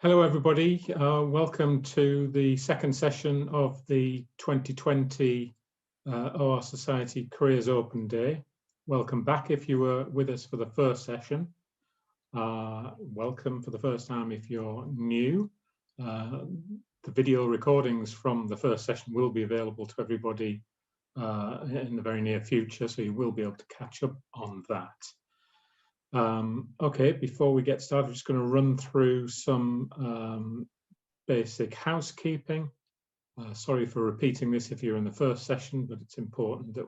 Hello everybody, welcome to the second session of the 2020 OR Society Careers Open Day. Welcome back if you were with us for the first session. Welcome for the first time if you're new. The video recordings from the first session will be available to everybody in the very near future, so you will be able to catch up on that. Okay, before we get started, I'm just going to run through some basic housekeeping. Sorry for repeating this if you're in the first session, but it's important that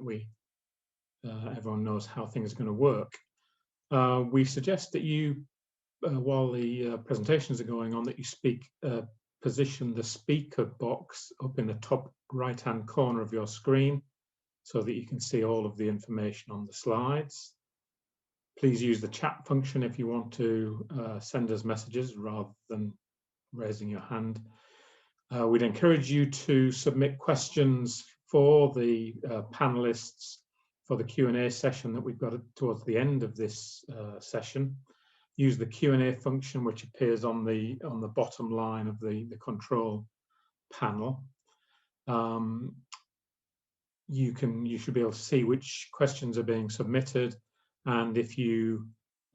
everyone knows how things are going to work. We suggest that you, while the presentations are going on, that you position the speaker box up in the top right-hand corner of your screen so that you can see all of the information on the slides. Please use the chat function if you want to send us messages rather than raising your hand. We'd encourage you to submit questions for the panelists for the Q&A session that we've got towards the end of this session. Use the Q&A function which appears on the bottom line of the control panel. You should be able to see which questions are being submitted. And if you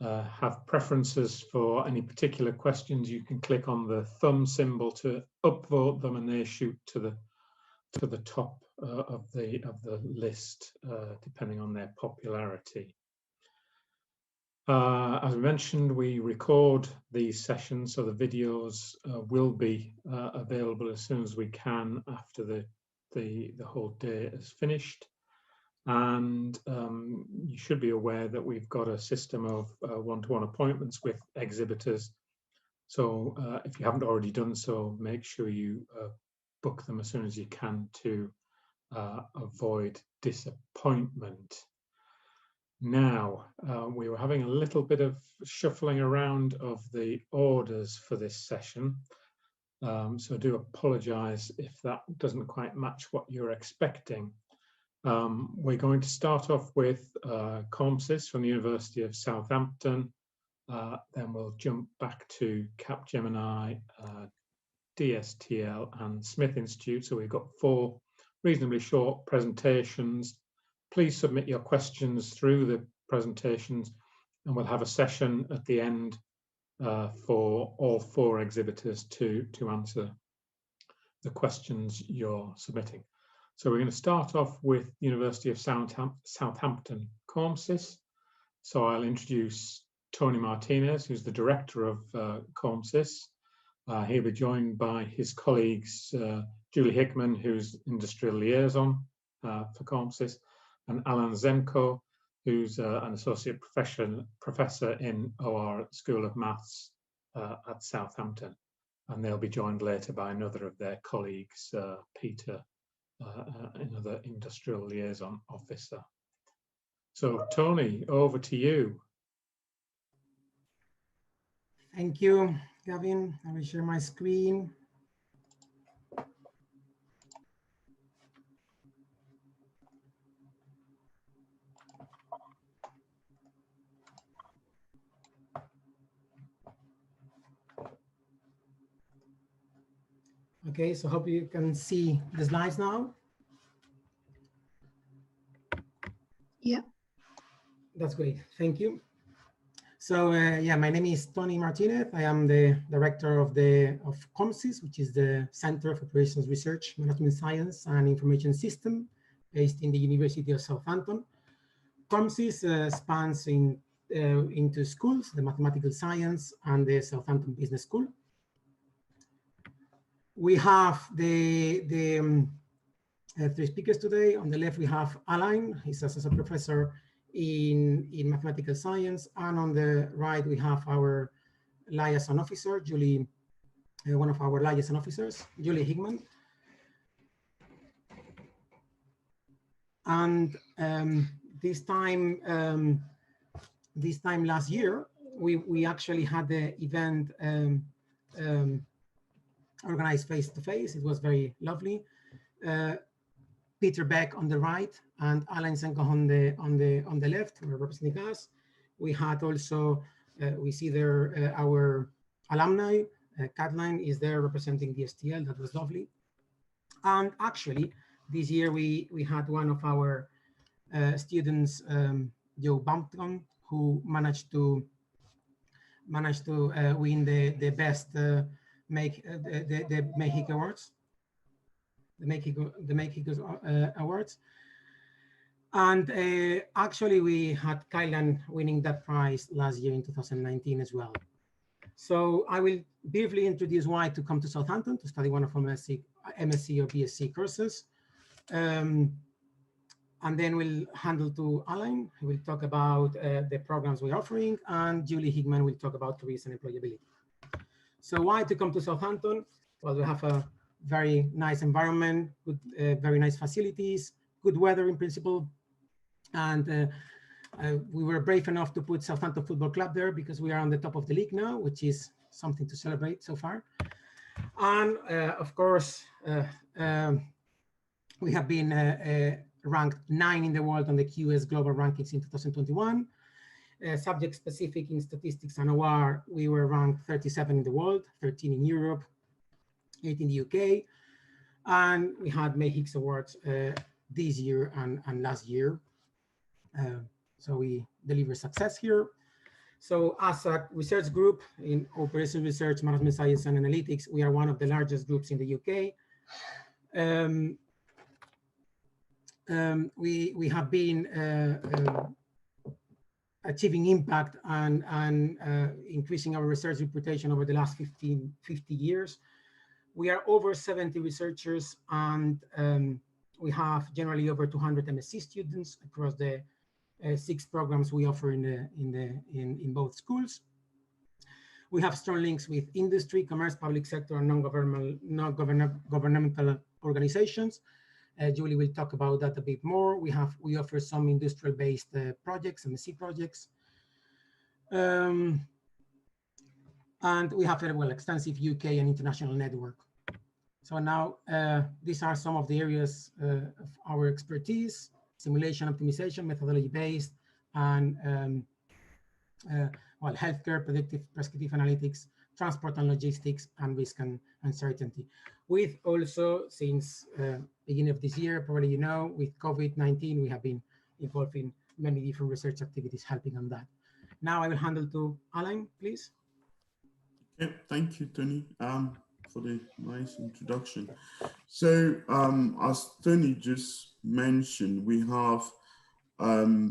have preferences for any particular questions, you can click on the thumb symbol to upvote them, and they shoot to the top of the list, depending on their popularity. As we mentioned, we record these sessions, so the videos will be available as soon as we can after the whole day is finished. And you should be aware that we've got a system of one-to-one appointments with exhibitors. So if you haven't already done so, make sure you book them as soon as you can to avoid disappointment. Now, we were having a little bit of shuffling around of the orders for this session. So I do apologize if that doesn't quite match what you're expecting. We're going to start off with CORMSIS from the University of Southampton, then we'll jump back to Capgemini, Dstl and Smith Institute. So we've got 4 reasonably short presentations. Please submit your questions through the presentations, and we'll have a session at the end for all 4 exhibitors to answer the questions you're submitting. So we're going to start off with University of Southampton CORMSIS. So I'll introduce Tony Martinez, who's the director of CORMSIS. He'll be joined by his colleagues, Julie Hickman, who's industrial liaison for CORMSIS, and Alan Zemko, who's an associate professor in OR School of Maths at Southampton. And they'll be joined later by another of their colleagues, Peter, another industrial liaison officer. So Tony, over to you. Thank you, Gavin. I will share my screen. Okay, so hope you can see the slides now. Yeah. That's great, thank you. So yeah, my name is Tony Martinez. I am the director of CORMSIS, which is the Center for Operations Research, Management Science and Information System, based in the University of Southampton. CORMSIS spans into schools, the Mathematical Science and the Southampton Business School. We have the 3 speakers today. On the left, we have Alan. He's associate professor in mathematical science. And on the right, we have our liaison officer, Julie, one of our liaison officers, Julie Hickman. And this time last year, we actually had the event organized face-to-face. It was very lovely. Peter Beck on the right and Alan Senko on the left, who are representing us. We had also we see there our alumni, Caroline is there representing the Dstl. That was lovely. And actually, this year we had one of our students, Joe Bumpton, who managed to win the best the Mexico Awards, the Mexico Awards. And actually, we had Kylan winning that prize last year in 2019 as well. So I will briefly introduce why to come to Southampton to study one of our MSc or BSc courses. And then we'll handle to Alain, who will talk about the programs we're offering, and Julie Hickman will talk about careers and employability. So why to come to Southampton? Well, we have a very nice environment, good, very nice facilities, good weather in principle. And we were brave enough to put Southampton Football Club there because we are on the top of the league now, which is something to celebrate so far. And of course, we have been ranked 9 in the world on the QS Global Rankings in 2021. Subject specific in statistics and OR, we were ranked 37 in the world, 13 in Europe, 8 in the UK. And we had Mayhicks Awards this year and last year. So we deliver success here. So as a research group in operations research, management science and analytics, we are one of the largest groups in the UK. We have been achieving impact and increasing our research reputation over the last 50 years. We are over 70 researchers, and we have generally over 200 MSc students across the 6 programs we offer in both schools. We have strong links with industry, commerce, public sector, and non-governmental organizations. Julie will talk about that a bit more. We offer some industrial-based projects, MSc projects. And we have a extensive UK and international network. So now these are some of the areas of our expertise: simulation optimization, methodology-based, and well, healthcare, predictive prescriptive analytics, transport and logistics, and risk and uncertainty. With also, since beginning of this year, probably you know, with COVID-19, we have been involved in many different research activities helping on that. Now I will handle to Alain, please. Okay, thank you, Tony, for the nice introduction. So as Tony just mentioned, we have,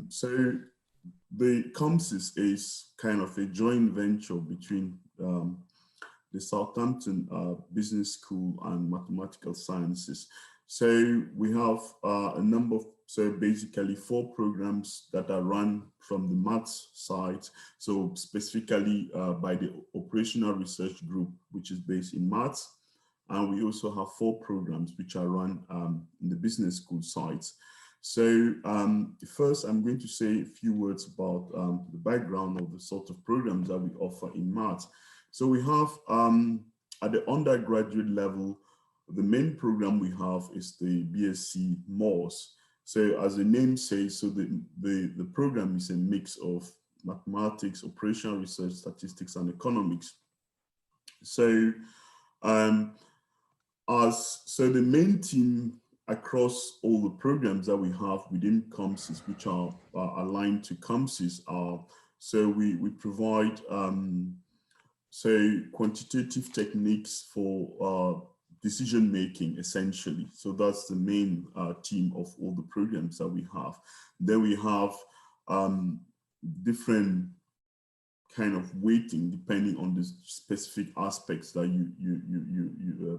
so the CORMSIS is kind of a joint venture between the Southampton Business School and Mathematical Sciences. So we have a number of, so basically 4 programs that are run from the maths side. So specifically by the Operational Research Group, which is based in maths. And we also have 4 programs which are run in the business school sites. So first, I'm going to say a few words about the background of the sort of programs that we offer in maths. So we have at the undergraduate level, the main program we have is the BSc MORS. So as the name says, so the program is a mix of mathematics, operational research, statistics, and economics. So so the main team across all the programs that we have within CORMSIS, which are aligned to CORMSIS, are, so we provide so quantitative techniques for decision making, essentially. So that's the main team of all the programs that we have. Then we have different kind of weighting depending on the specific aspects that you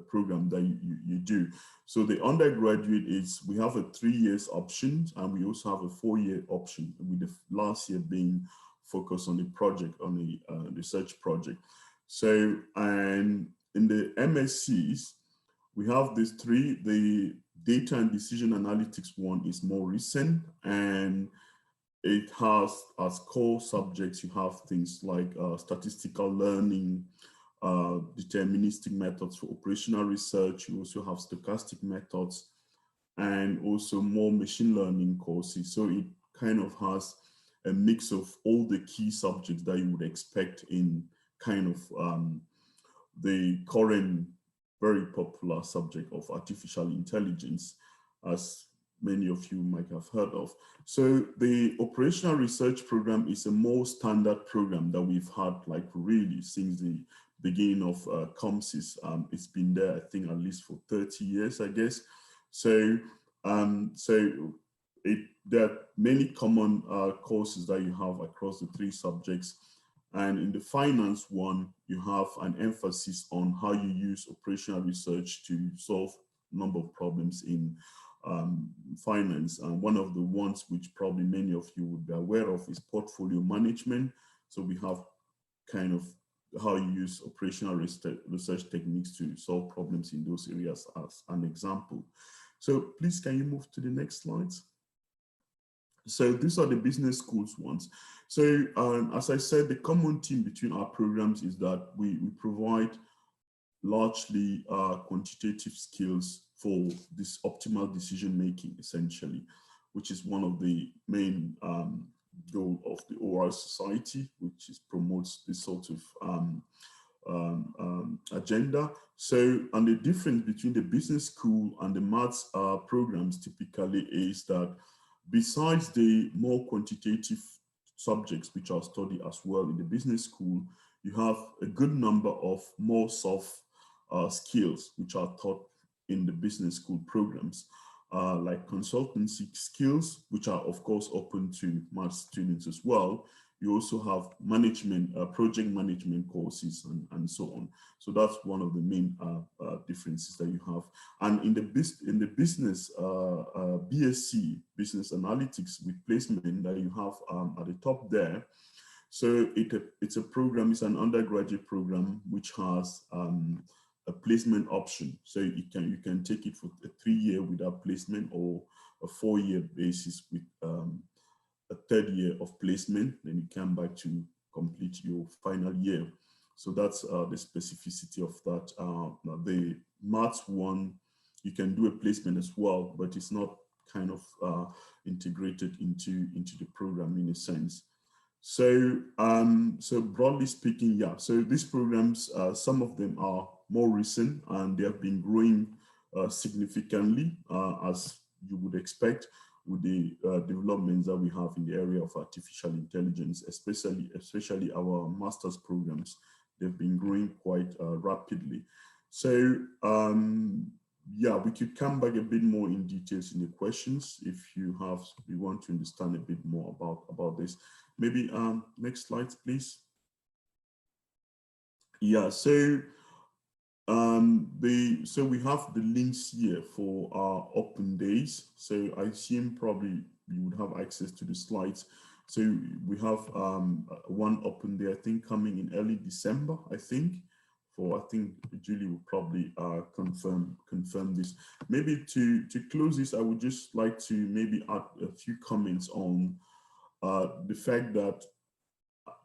program that you do. So the undergraduate is, we have a 3 years option, and we also have a 4-year option, with the last year being focused on the project, on the research project. So, and in the MSCs, we have these 3. The data and decision analytics one is more recent, and it has as core subjects, you have things like statistical learning, deterministic methods for operational research. You also have stochastic methods, and also more machine learning courses. So it kind of has a mix of all the key subjects that you would expect in kind of the current very popular subject of artificial intelligence, as many of you might have heard of. So the operational research program is a more standard program that we've had like really since the beginning of CORMSIS. It's been there, I think, at least for 30 years, I guess. So, there are many common courses that you have across the 3 subjects. And in the finance one, you have an emphasis on how you use operational research to solve a number of problems in finance. And one of the ones which probably many of you would be aware of is portfolio management. So we have kind of how you use operational research techniques to solve problems in those areas as an example. So please, can you move to the next slides? So these are the business schools ones. So as I said, the common theme between our programs is that we provide largely quantitative skills for this optimal decision making, essentially, which is one of the main goal of the OR Society, which promotes this sort of agenda. So, and the difference between the business school and the maths programs typically is that besides the more quantitative subjects which are studied as well in the business school, you have a good number of more soft skills which are taught in the business school programs, like consultancy skills, which are of course open to math students as well. You also have management, project management courses and so on. So that's one of the main differences that you have. And in the business BSc, business analytics with placement that you have at the top there. So it's a program, it's an undergraduate program which has a placement option. So you can take it for a 3-year without placement or a 4-year basis with a 3rd year of placement, then you come back to complete your final year. So that's the specificity of that. The maths one, you can do a placement as well, but it's not kind of integrated into the program in a sense. So, so broadly speaking, yeah, so these programs, some of them are more recent and they have been growing significantly as you would expect, with the developments that we have in the area of artificial intelligence, especially our master's programs. They've been growing quite rapidly. So yeah, we could come back a bit more in details in the questions if you want to understand a bit more about this. Maybe next slide, please. Yeah, so so we have the links here for our open days. So I assume probably you would have access to the slides. So we have one open day, I think, coming in early December, I think. I think Julie will probably confirm this. Maybe to close this, I would just like to maybe add a few comments on the fact that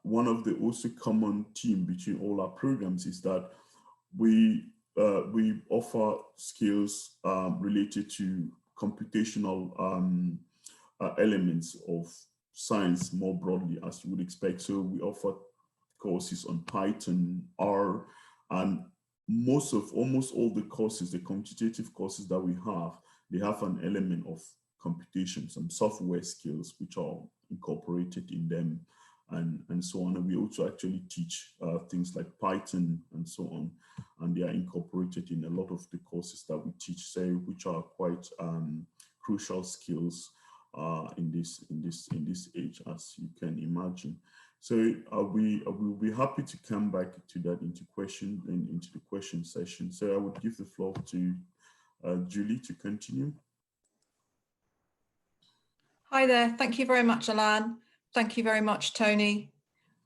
one of the also common theme between all our programs is that we offer skills related to computational elements of science more broadly, as you would expect. So we offer courses on Python, R, and almost all the courses, the quantitative courses that we have, they have an element of computation, some software skills which are incorporated in them, and so on. And we also actually teach things like Python and so on, and they are incorporated in a lot of the courses that we teach, say, which are quite crucial skills in this age, as you can imagine. So we will be happy to come back to that into the question session. So I would give the floor to Julie to continue. Hi there. Thank you very much, Alan. Thank you very much, Tony.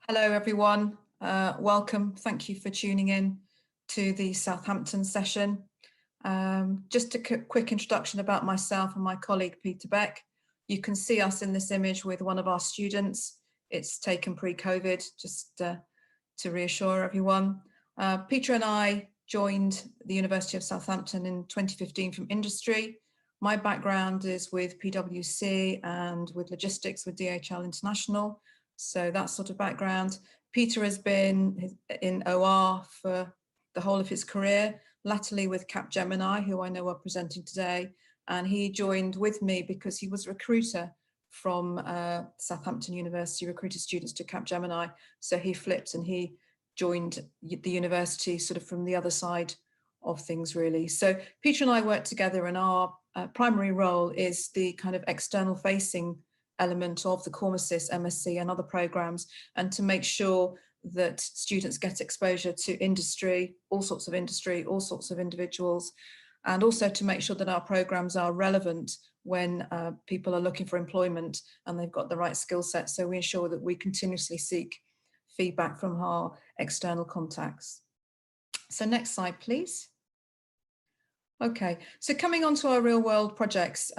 Hello, everyone. Welcome. Thank you for tuning in to the Southampton session. Just a quick introduction about myself and my colleague, Peter Beck. You can see us in this image with one of our students. It's taken pre-COVID, just to reassure everyone. Peter and I joined the University of Southampton in 2015 from industry. My background is with PwC and with logistics with DHL International. So that sort of background. Peter has been in OR for the whole of his career, latterly with Capgemini, who I know are presenting today. And he joined with me because he was a recruiter from Southampton University, recruited students to Capgemini. So he flipped and he joined the university sort of from the other side of things, really. So Peter and I work together, and our primary role is the kind of external facing element of the CORMSIS, MSc and other programs, and to make sure that students get exposure to industry, all sorts of individuals, and also to make sure that our programs are relevant when people are looking for employment and they've got the right skill set. So we ensure that we continuously seek feedback from our external contacts. So next slide, please. Okay, so coming on to our real world projects,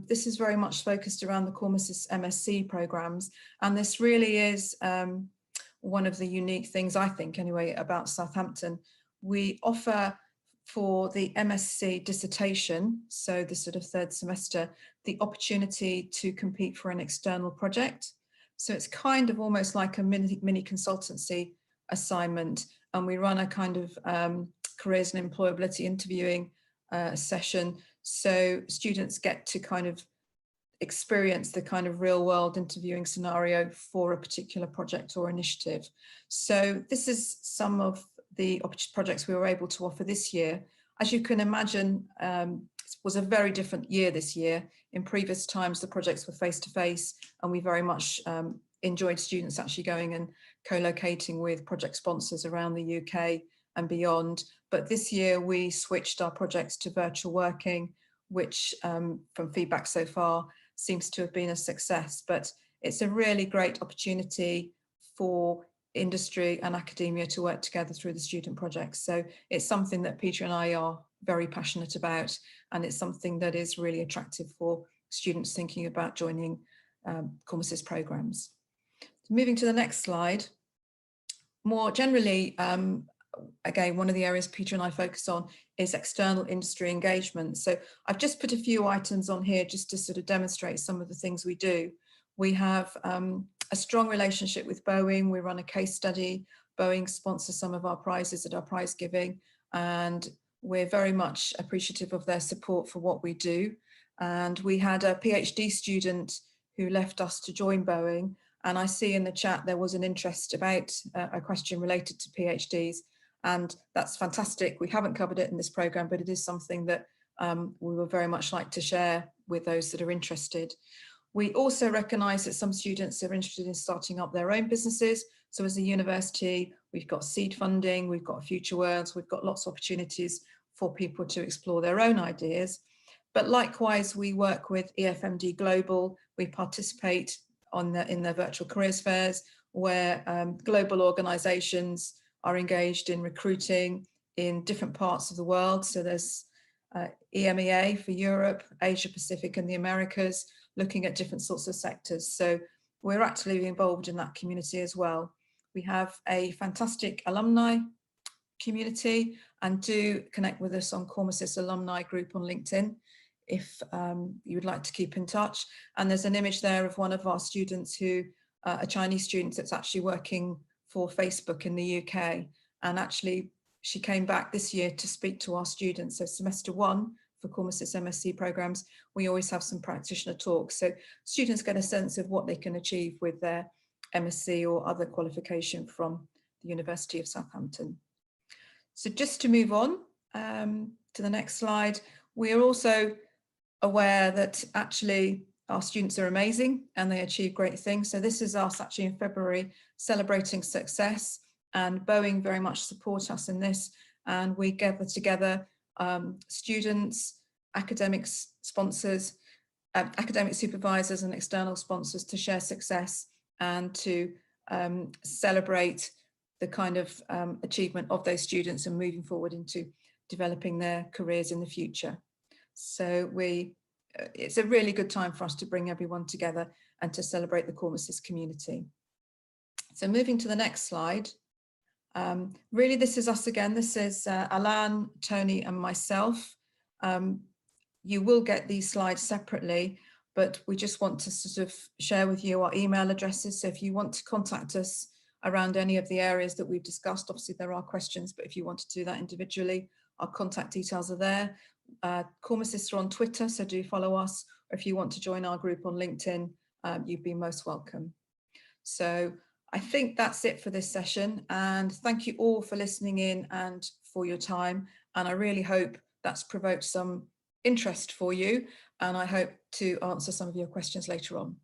this is very much focused around the CORMSIS MSc programs, and this really is one of the unique things, I think anyway, about Southampton. We offer for the MSc dissertation, so the sort of third semester, the opportunity to compete for an external project. So it's kind of almost like a mini consultancy assignment, and we run a kind of careers and employability interviewing session. So students get to kind of experience the kind of real world interviewing scenario for a particular project or initiative. So this is some of the projects we were able to offer this year. As you can imagine, it was a very different year this year. In previous times, the projects were face-to-face, and we very much enjoyed students actually going and co-locating with project sponsors around the UK and beyond. But this year we switched our projects to virtual working, which from feedback so far seems to have been a success. But it's a really great opportunity for industry and academia to work together through the student projects. So it's something that Peter and I are very passionate about, and it's something that is really attractive for students thinking about joining CORMSIS programs. Moving to the next slide. More generally, again, one of the areas Peter and I focus on is external industry engagement. So I've just put a few items on here just to sort of demonstrate some of the things we do. We have a strong relationship with Boeing. We run a case study. Boeing sponsors some of our prizes at our prize giving, and we're very much appreciative of their support for what we do. And we had a PhD student who left us to join Boeing, and I see in the chat there was an interest about a question related to PhDs, and that's fantastic. We haven't covered it in this program, but it is something that we would very much like to share with those that are interested. We also recognise that some students are interested in starting up their own businesses. So as a university, we've got seed funding, we've got Future Worlds, we've got lots of opportunities for people to explore their own ideas. But likewise, we work with EFMD Global. We participate in their virtual careers fairs, where global organisations are engaged in recruiting in different parts of the world. So there's EMEA for Europe, Asia Pacific and the Americas, looking at different sorts of sectors. So we're actively involved in that community as well. We have a fantastic alumni community, and do connect with us on CORMSIS alumni group on LinkedIn if you would like to keep in touch. And there's an image there of one of our students who, a Chinese student that's actually working for Facebook in the UK. And actually she came back this year to speak to our students. So semester 1 for CORMSIS MSc programs, we always have some practitioner talks. So students get a sense of what they can achieve with their MSc or other qualification from the University of Southampton. So just to move on to the next slide, we are also aware that actually our students are amazing and they achieve great things. So this is us actually in February celebrating success, and Boeing very much support us in this. And we gather together students, academics, sponsors, academic supervisors and external sponsors to share success and to celebrate the kind of achievement of those students and moving forward into developing their careers in the future. So it's a really good time for us to bring everyone together and to celebrate the CORMSIS community. So moving to the next slide. Really, this is us again. This is Alan, Tony and myself. You will get these slides separately, but we just want to sort of share with you our email addresses. So if you want to contact us around any of the areas that we've discussed. Obviously, there are questions, but if you want to do that individually, our contact details are there. CORMSIS are on Twitter, so do follow us. Or if you want to join our group on LinkedIn, you'd be most welcome. So I think that's it for this session. And thank you all for listening in and for your time. And I really hope that's provoked some interest for you. And I hope to answer some of your questions later on.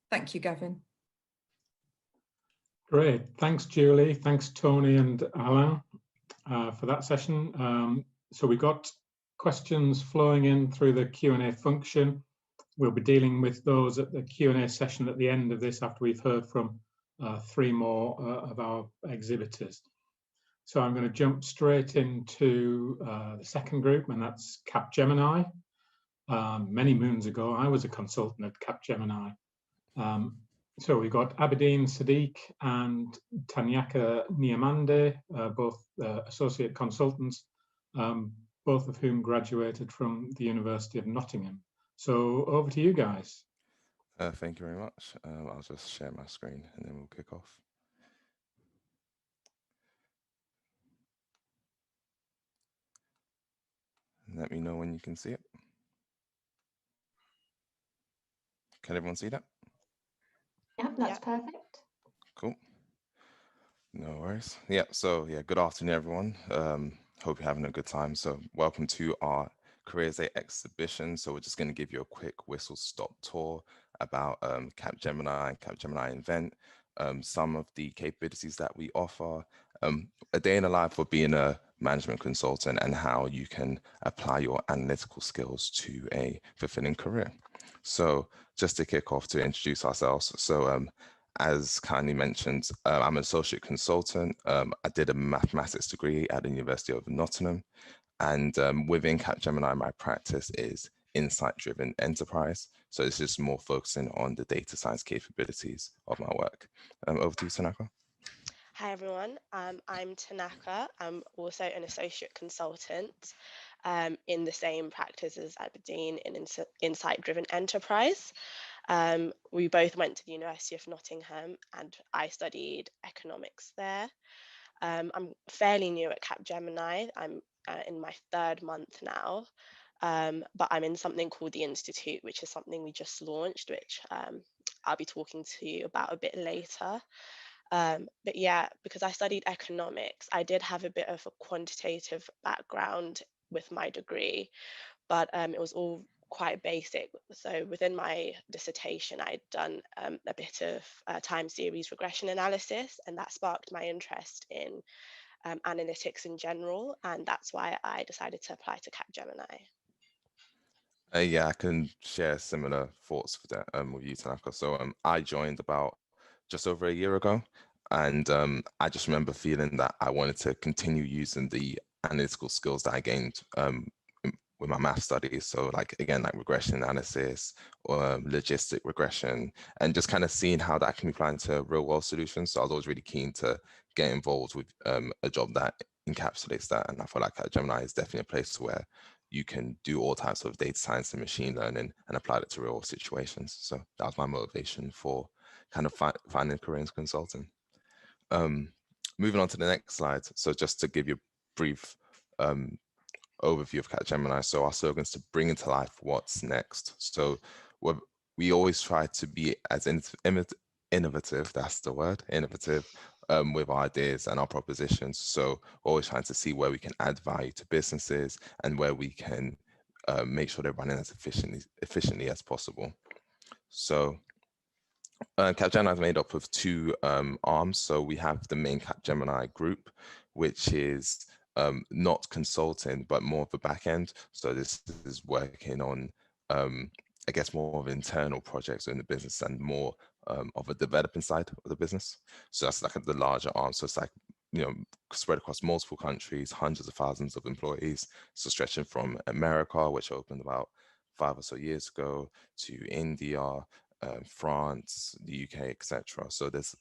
Thank you, Gavin. Great. Thanks, Julie. Thanks, Tony and Alain, for that session. So we got questions flowing in through the Q&A function. We'll be dealing with those at the Q&A session at the end of this after we've heard from 3 more of our exhibitors. So I'm going to jump straight into the second group, and that's Capgemini. Many moons ago, I was a consultant at Capgemini. So we've got Aberdeen Sadiq and Tanyaka Niamande, both associate consultants, both of whom graduated from the University of Nottingham. So over to you guys. Thank you very much. I'll just share my screen and then we'll kick off. Let me know when you can see it. Can everyone see that? Yeah, that's perfect. Cool. No worries. Yeah, so yeah, good afternoon, everyone. Hope you're having a good time. So welcome to our Careers Day exhibition. So we're just going to give you a quick whistle-stop tour about Capgemini and Capgemini Invent, some of the capabilities that we offer, a day in the life of being a management consultant and how you can apply your analytical skills to a fulfilling career. So just to kick off, to introduce ourselves. So as kindly mentioned, I'm an associate consultant. I did a mathematics degree at the University of Nottingham. And within Capgemini, my practice is insight-driven enterprise. So it's just more focusing on the data science capabilities of my work. Over to you, Tanaka. Hi, everyone. I'm Tanaka. I'm also an associate consultant in the same practice as Aberdeen in insight-driven enterprise. We both went to the University of Nottingham and I studied economics there. I'm fairly new at Capgemini. I'm in my 3rd month now, but I'm in something called the Institute, which is something we just launched, which I'll be talking to you about a bit later. But yeah, because I studied economics, I did have a bit of a quantitative background with my degree, but it was all quite basic. So within my dissertation, I'd done a bit of time series regression analysis, and that sparked my interest in analytics in general, and that's why I decided to apply to Capgemini. Yeah, I can share similar thoughts with that with you, Tanaka. So I joined about just over a year ago, and I just remember feeling that I wanted to continue using the analytical skills that I gained with my math studies. So like, again, like regression analysis or logistic regression, and just kind of seeing how that can be applied to real world solutions. So I was always really keen to get involved with a job that encapsulates that. And I feel like Capgemini is definitely a place where you can do all types of data science and machine learning and apply it to real world situations. So that was my motivation for kind of finding a career in consulting. Moving on to the next slide. So just to give you a brief overview of Capgemini. So our slogan is to bring into life what's next. So we always try to be as innovative, that's the word, innovative, with our ideas and our propositions. So we're always trying to see where we can add value to businesses and where we can make sure they're running as efficiently as possible. So Capgemini is made up of 2 arms. So we have the main Capgemini group, which is not consulting, but more of a back end. So this is working on, I guess, more of internal projects in the business and more of a developing side of the business. So that's like the larger arm. So it's like, you know, spread across multiple countries, hundreds of thousands of employees. So stretching from America, which opened about 5 or so years ago, to India, France, the UK, etc. So there's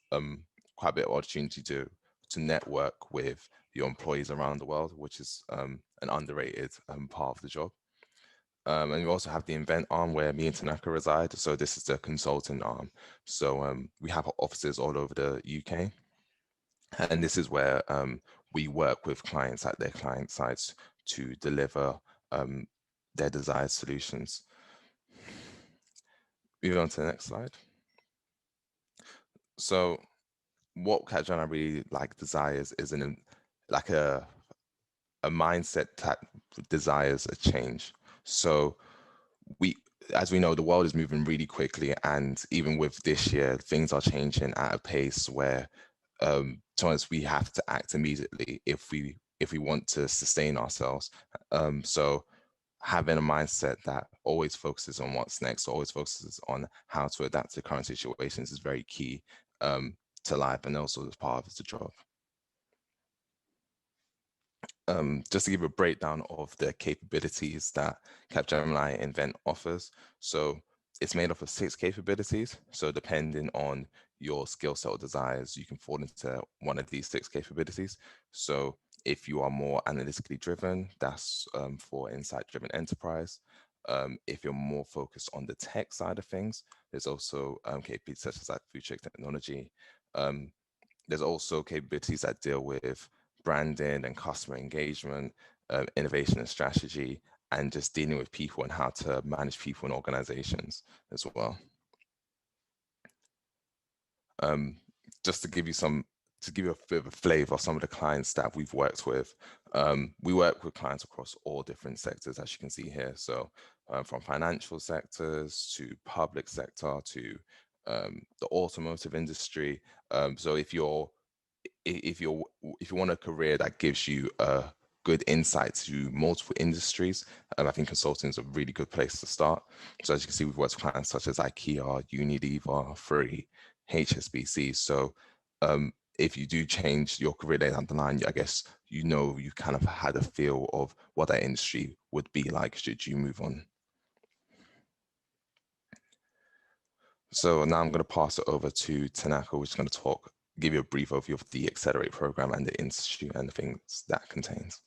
quite a bit of opportunity to network with your employees around the world, which is an underrated part of the job. And we also have the Invent arm where me and Tanaka reside. So this is the consulting arm. So we have offices all over the UK. And this is where we work with clients at their client sites to deliver their desired solutions. Move on to the next slide. So what Capgemini really desires is a mindset that desires a change. So as we know, the world is moving really quickly, and even with this year, things are changing at a pace where sometimes we have to act immediately if we want to sustain ourselves. So having a mindset that always focuses on what's next, always focuses on how to adapt to current situations is very key to life, and also as part of the job. Just to give a breakdown of the capabilities that Capgemini Invent offers. So it's made up of 6 capabilities. So depending on your skill set or desires, you can fall into one of these 6 capabilities. So if you are more analytically driven, that's for insight-driven enterprise. If you're more focused on the tech side of things, there's also capabilities such as future technology. There's also capabilities that deal with branding and customer engagement, innovation and strategy, and just dealing with people and how to manage people in organizations as well. Just to give you a bit of a flavor of some of the clients that we've worked with. We work with clients across all different sectors, as you can see here. So from financial sectors to public sector to the automotive industry. So if you want a career that gives you a good insight to multiple industries, I think consulting is a really good place to start. So as you can see, we've worked with clients such as IKEA, Unilever, Free, HSBC. So if you do change your career down the line, I guess you kind of had a feel of what that industry would be like should you move on. So now I'm going to pass it over to Tanaka, which is going to give you a brief overview of the Accelerate program and the institute and the things that contains.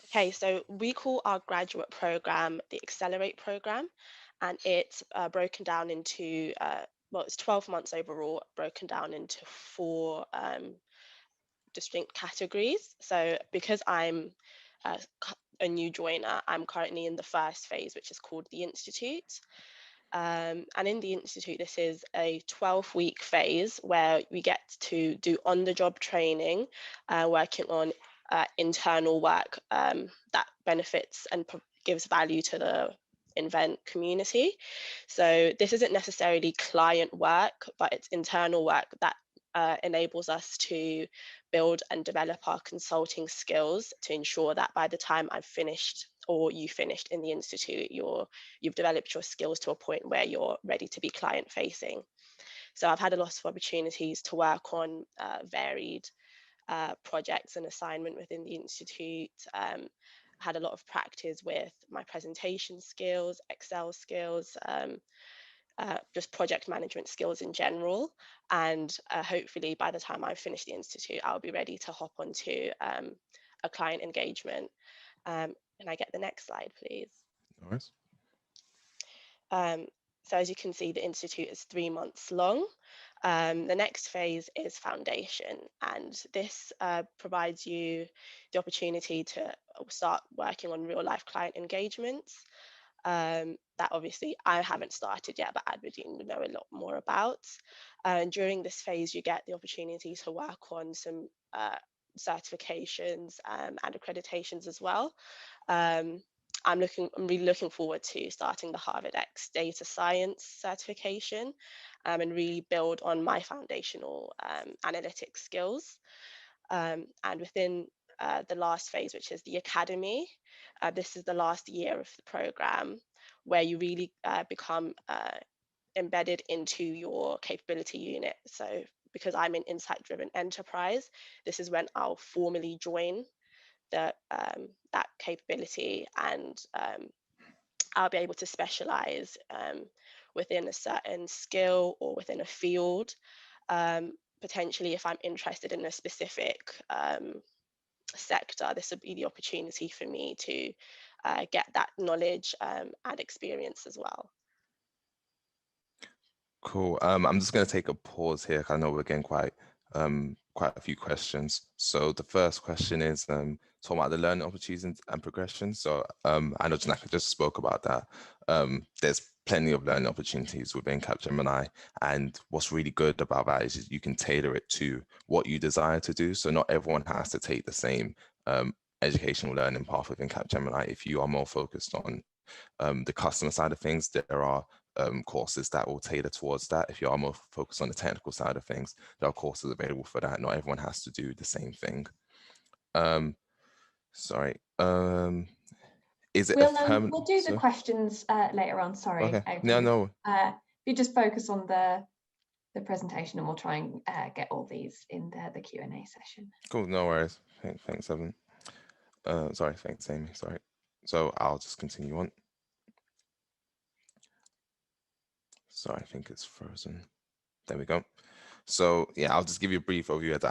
Okay, so we call our graduate program the Accelerate program, and it's broken down into, well, it's 12 months overall, broken down into 4 distinct categories. So because I'm a new joiner, I'm currently in the first phase, which is called the Institute. And in the Institute, this is a 12-week phase where we get to do on-the-job training, working on internal work that benefits and gives value to the Invent community. So this isn't necessarily client work, but it's internal work that enables us to build and develop our consulting skills to ensure that by the time I've finished or you finished in the Institute, you've developed your skills to a point where you're ready to be client facing. So I've had a lot of opportunities to work on varied projects and assignment within the Institute. Had a lot of practice with my presentation skills, Excel skills, just project management skills in general. And hopefully by the time I finish the Institute, I'll be ready to hop onto a client engagement. Can I get the next slide, please? No worries. So as you can see, the Institute is 3 months long. The next phase is foundation, and this provides you the opportunity to start working on real life client engagements. That obviously I haven't started yet, but Aberdeen would know a lot more about. And during this phase, you get the opportunity to work on some certifications and accreditations as well. I'm really looking forward to starting the Harvard X Data Science certification and really build on my foundational analytics skills. And within the last phase, which is the academy, this is the last year of the program where you really become embedded into your capability unit. So because I'm an insight-driven enterprise, this is when I'll formally join that capability, and I'll be able to specialize within a certain skill or within a field. Potentially, if I'm interested in a specific sector, this would be the opportunity for me to get that knowledge and experience as well. Cool. I'm just going to take a pause here, 'cause I know we're getting quite a few questions. So the first question is talking about the learning opportunities and progression. So I know Janaka just spoke about that. There's plenty of learning opportunities within Capgemini, and what's really good about that is you can tailor it to what you desire to do. So not everyone has to take the same educational learning path within Capgemini. If you are more focused on the customer side of things, there are courses that will tailor towards that. If you are more focused on the technical side of things, there are courses available for that. Not everyone has to do the same thing. Sorry. Is it We'll, a permanent? we'll do the questions later on. Sorry. Okay. Adrian. No. If you just focus on the presentation, and we'll try and get all these in the Q&A session. Cool. No worries. Thanks, Evan. Sorry. Thanks, Amy. Sorry. So I'll just continue on. Sorry, I think it's frozen. There we go. So yeah, I'll just give you a brief overview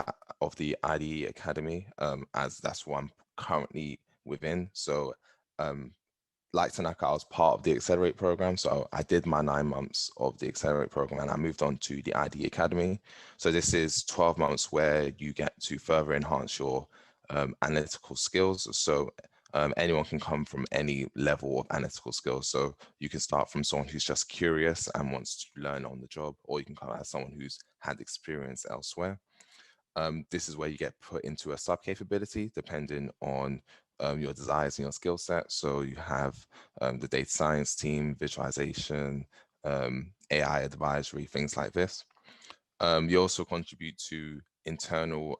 of the IDE Academy, as that's what I'm currently within. So like Tanaka, I was part of the Accelerate program. So I did my 9 months of the Accelerate program and I moved on to the IDE Academy. So this is 12 months where you get to further enhance your analytical skills. So anyone can come from any level of analytical skills. So you can start from someone who's just curious and wants to learn on the job, or you can come as someone who's had experience elsewhere. This is where you get put into a sub capability depending on your desires and your skill set. So you have the data science team, visualization, AI advisory, things like this. You also contribute to internal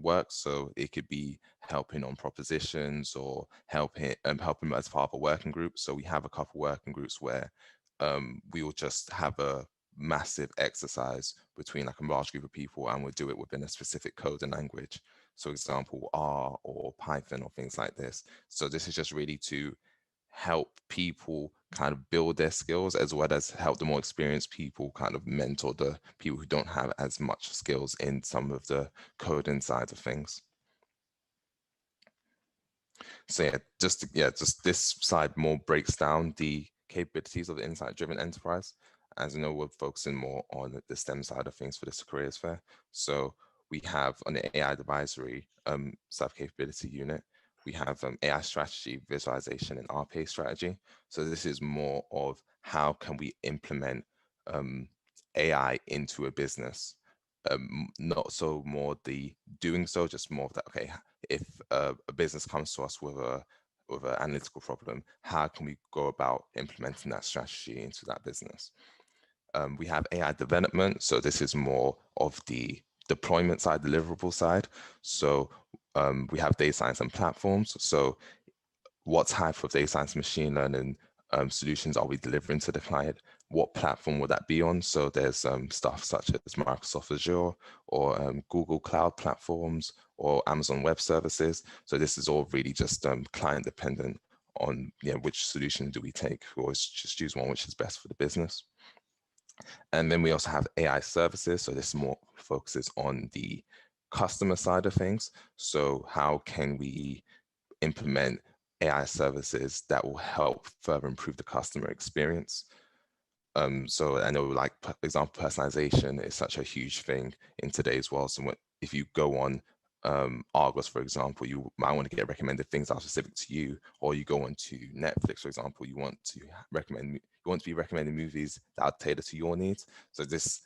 work, so it could be helping on propositions or helping as part of a working group. So we have a couple working groups where we will just have a massive exercise between like a large group of people, and we'll do it within a specific code and language. So example, R or Python or things like this. So this is just really to help people kind of build their skills, as well as help the more experienced people kind of mentor the people who don't have as much skills in some of the coding side of things. So just this side more breaks down the capabilities of the insight-driven enterprise. As you know, we're focusing more on the STEM side of things for this careers fair. So we have on the AI advisory sub-capability unit, we have AI strategy, visualization, and RPA strategy. So this is more of how can we implement AI into a business. Not so more the doing so, just more of that, okay, if a business comes to us with an analytical problem, how can we go about implementing that strategy into that business? We have AI development. So this is more of the deployment side, deliverable side. So we have data science and platforms. So what type of data science machine learning solutions are we delivering to the client? What platform would that be on? So there's stuff such as Microsoft Azure or Google Cloud platforms or Amazon Web Services. So this is all really just client dependent on which solution do we take. We always just choose one which is best for the business. And then we also have AI services. So this more focuses on the customer side of things. So how can we implement AI services that will help further improve the customer experience? So I know, like, for example, personalization is such a huge thing in today's world. So if you go on Argos, for example, you might want to get recommended things that are specific to you, or you go onto Netflix, for example, you want to be recommending movies that are tailored to your needs. So this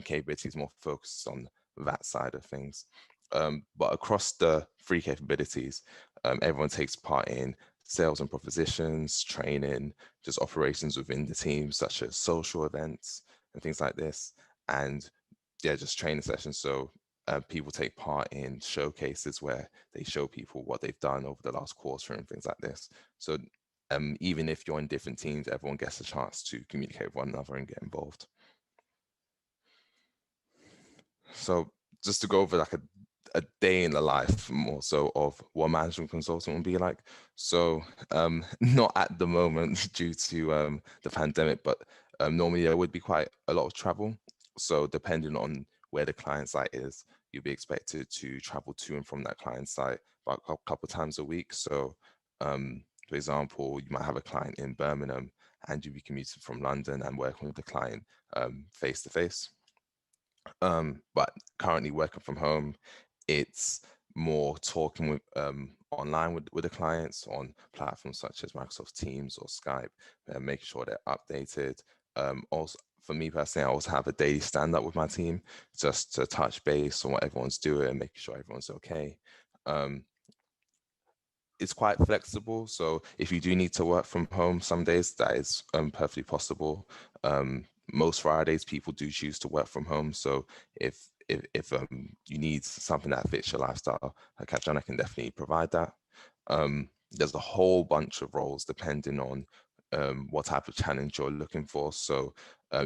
capability is more focused on that side of things. But across the three capabilities, everyone takes part in sales and propositions, training, just operations within the team, such as social events and things like this. And yeah, just training sessions. So people take part in showcases where they show people what they've done over the last quarter and things like this. So even if you're in different teams, everyone gets a chance to communicate with one another and get involved. So just to go over like a day in the life more so of what a management consultant would be like. So not at the moment due to the pandemic, but normally there would be quite a lot of travel. So depending on where the client site is, you'll be expected to travel to and from that client site about a couple of times a week. So for example, you might have a client in Birmingham and you'll be commuting from London and working with the client face to face. But currently working from home, it's more talking with online with the clients on platforms such as Microsoft Teams or Skype, making sure they're updated. Also, for me personally, I also have a daily stand-up with my team just to touch base on what everyone's doing, making sure everyone's okay. It's quite flexible, so if you do need to work from home some days, that is perfectly possible. Most Fridays, people do choose to work from home, so if you need something that fits your lifestyle, Capgemini can definitely provide that. There's a whole bunch of roles depending on what type of challenge you're looking for. So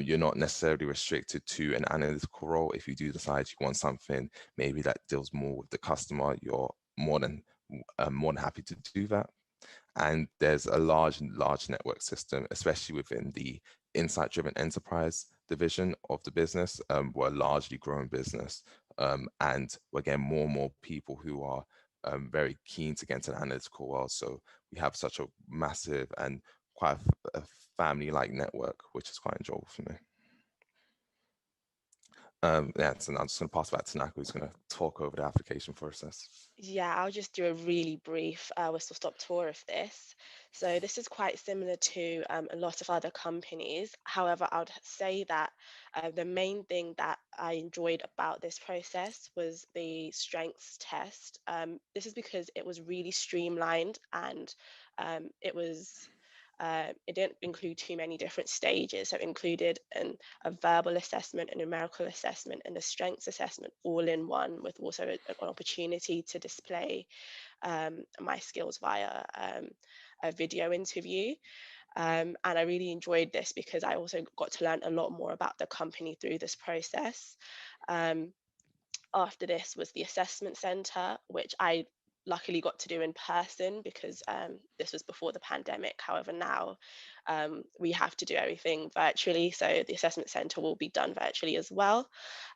you're not necessarily restricted to an analytical role. If you do decide you want something maybe that deals more with the customer, you're more than happy to do that. And there's a large network system, especially within the insight-driven enterprise division of the business. We're a largely growing business, and we're getting more and more people who are very keen to get into the analytical world. So we have such a massive and quite a family-like network, which is quite enjoyable for me. Yeah, so I'm just going to pass back to Naka, who's going to talk over the application process. Yeah, I'll just do a really brief whistle-stop tour of this. So this is quite similar to a lot of other companies. However, I would say that the main thing that I enjoyed about this process was the strengths test. This is because it was really streamlined, and it didn't include too many different stages. So it included a verbal assessment, a numerical assessment, and a strengths assessment all in one, with also an opportunity to display my skills via a video interview. And I really enjoyed this because I also got to learn a lot more about the company through this process. After this was the assessment center, which I luckily got to do in person because this was before the pandemic. However, now we have to do everything virtually. So the assessment center will be done virtually as well.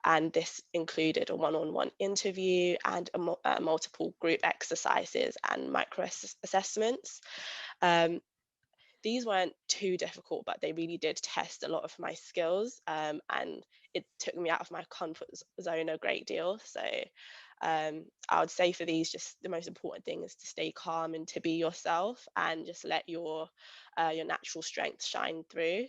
And this included a one-on-one interview and multiple group exercises and micro assessments. These weren't too difficult, but they really did test a lot of my skills, and it took me out of my comfort zone a great deal. So I would say for these, just the most important thing is to stay calm and to be yourself, and just let your natural strengths shine through.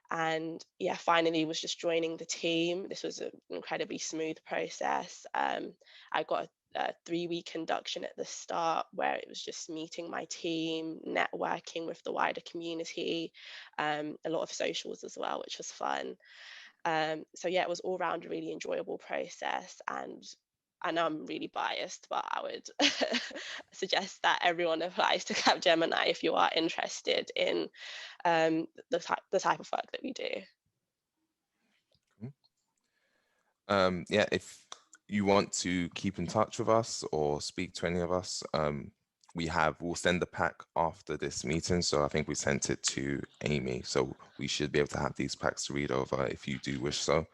And yeah, finally was just joining the team. This was an incredibly smooth process. I got a 3-week induction at the start, where it was just meeting my team, networking with the wider community, a lot of socials as well, which was fun. So yeah, it was all around a really enjoyable process, and I know I'm really biased, but I would suggest that everyone applies to Capgemini if you are interested in the type of work that we do. Yeah, if you want to keep in touch with us or speak to any of us, we'll send the pack after this meeting. So I think we sent it to Amy. So we should be able to have these packs to read over if you do wish so.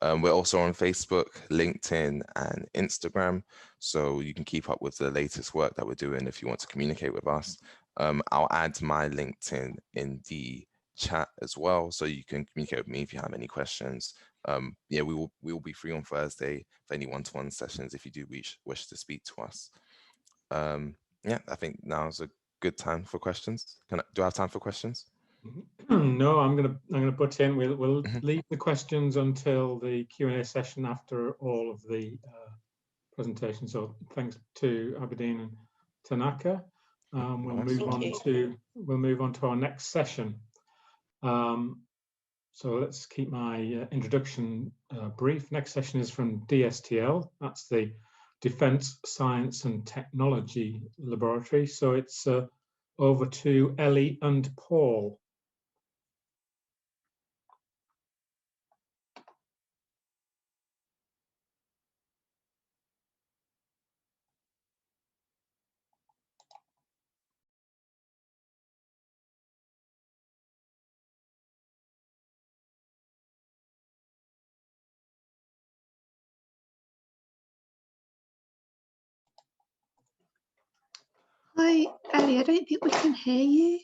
We're also on Facebook, LinkedIn, and Instagram. So you can keep up with the latest work that we're doing if you want to communicate with us. I'll add my LinkedIn in the chat as well, so you can communicate with me if you have any questions. Yeah, we will be free on Thursday for any one-to-one sessions if you do wish to speak to us. Yeah, I think now is a good time for questions. Do I have time for questions? No, I'm gonna put in. We'll leave the questions until the Q&A session after all of the presentations. So thanks to Aberdeen and Tanaka. We'll move on to our next session. So let's keep my introduction brief. Next session is from Dstl. That's the Defence Science and Technology Laboratory. So it's over to Ellie and Paul. Hi, Ellie, I don't think we can hear you.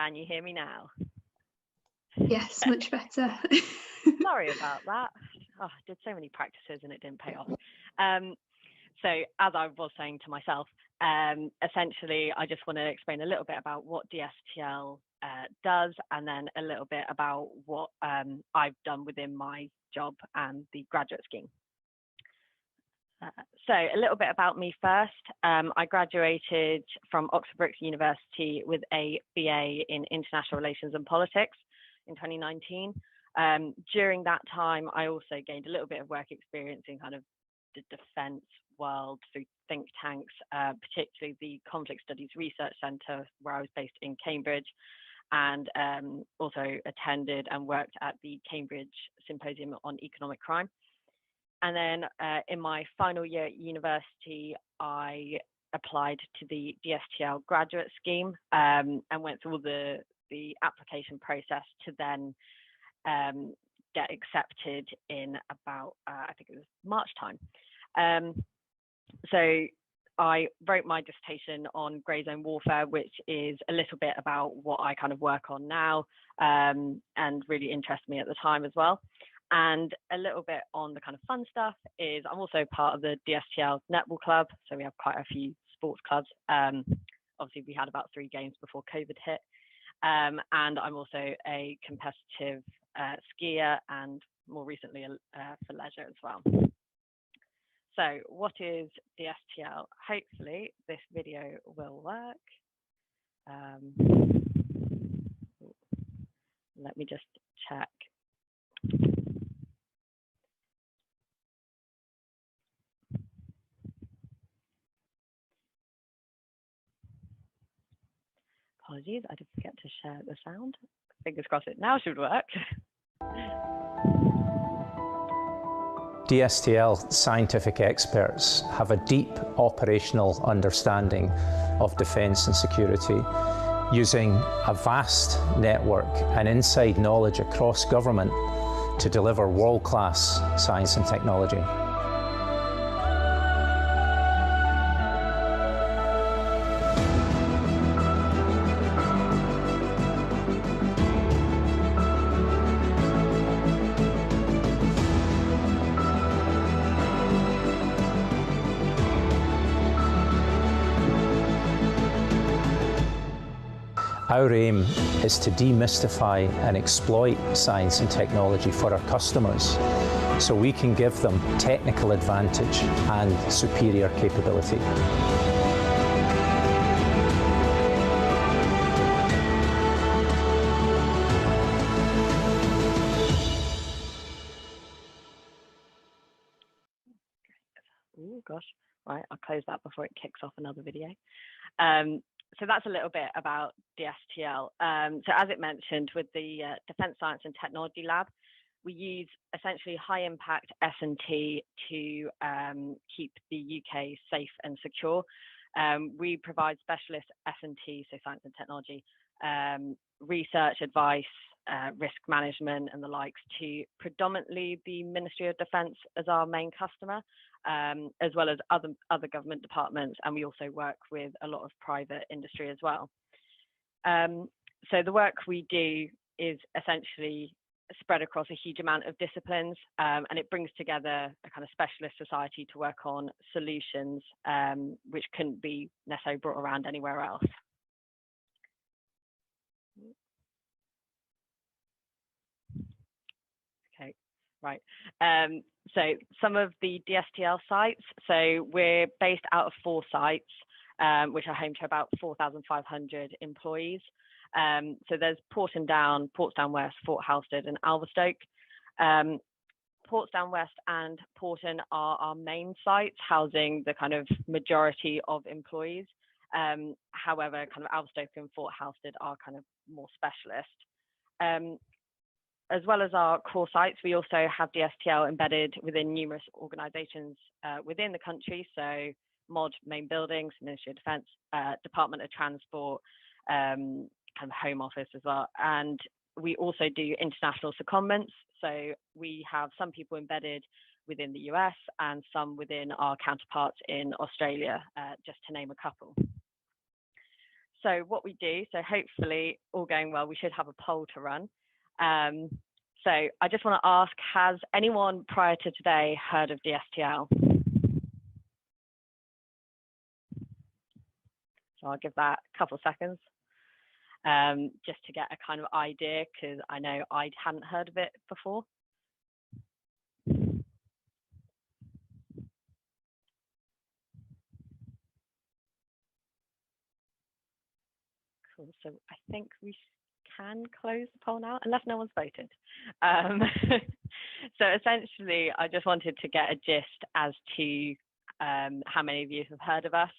Can you hear me now? Yes, much better. Sorry about that. Oh, I did so many practices and it didn't pay off. So as I was saying to myself, essentially, I just want to explain a little bit about what Dstl does, and then a little bit about what I've done within my job and the graduate scheme. So a little bit about me first. I graduated from Oxford Brookes University with a BA in International Relations and Politics in 2019. During that time, I also gained a little bit of work experience in kind of the defence world through think tanks, particularly the Conflict Studies Research Centre, where I was based in Cambridge, and also attended and worked at the Cambridge Symposium on Economic Crime. And then in my final year at university, I applied to the Dstl graduate scheme and went through all the application process to then get accepted in about, I think it was March time. So I wrote my dissertation on grey zone warfare, which is a little bit about what I kind of work on now and really interested me at the time as well. And a little bit on the kind of fun stuff is I'm also part of the Dstl netball club. So we have quite a few sports clubs. Obviously, we had about 3 games before COVID hit. And I'm also a competitive skier and more recently for leisure as well. So what is Dstl? Hopefully this video will work. Let me just check. Apologies, I did forget to share the sound. Fingers crossed it now should work. Dstl scientific experts have a deep operational understanding of defence and security, using a vast network and inside knowledge across government to deliver world-class science and technology. Our aim is to demystify and exploit science and technology for our customers so we can give them technical advantage and superior capability. Oh gosh, right, I'll close that before it kicks off another video. So that's a little bit about Dstl. So as it mentioned, with the Defence Science and Technology Lab, we use essentially high impact S&T to keep the UK safe and secure. We provide specialist S&T, so science and technology, research advice, risk management and the likes to predominantly the Ministry of Defence as our main customer, as well as other government departments, and we also work with a lot of private industry as well. So the work we do is essentially spread across a huge amount of disciplines, and it brings together a kind of specialist society to work on solutions which couldn't be necessarily brought around anywhere else. Okay, right. So some of the Dstl sites, so we're based out of 4 sites, which are home to about 4,500 employees. So there's Portsdown West, Fort Halstead and Alverstoke. Portsdown West and Porton are our main sites, housing the kind of majority of employees. However, kind of Alverstoke and Fort Halstead are kind of more specialist. As well as our core sites, we also have Dstl embedded within numerous organisations within the country. So MOD main buildings, Ministry of Defence, Department of Transport, kind of Home Office as well. And we also do international secondments. So we have some people embedded within the US and some within our counterparts in Australia, just to name a couple. So what we do, so hopefully all going well, we should have a poll to run. So I just want to ask, has anyone prior to today heard of Dstl? So I'll give that a couple of seconds just to get a kind of idea, because I know I hadn't heard of it before. Cool. So I think we can close the poll now, unless no one's voted. So essentially, I just wanted to get a gist as to how many of you have heard of us.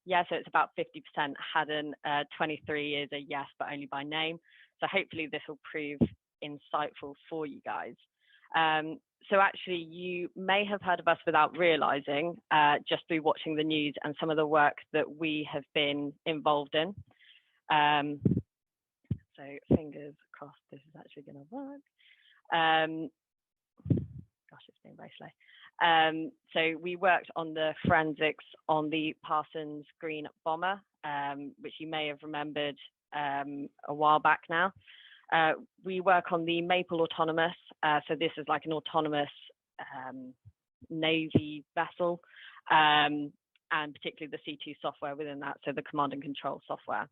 Yeah, so it's about 50% hadn't, 23 is a yes, but only by name. So hopefully this will prove insightful for you guys. So actually, you may have heard of us without realizing, just through watching the news and some of the work that we have been involved in. So fingers crossed this is actually going to work. Gosh, it's been very slow. So we worked on the forensics on the Parsons Green bomber, which you may have remembered a while back now. We work on the Maple Autonomous. So this is like an autonomous Navy vessel, and particularly the C2 software within that, so the command and control software.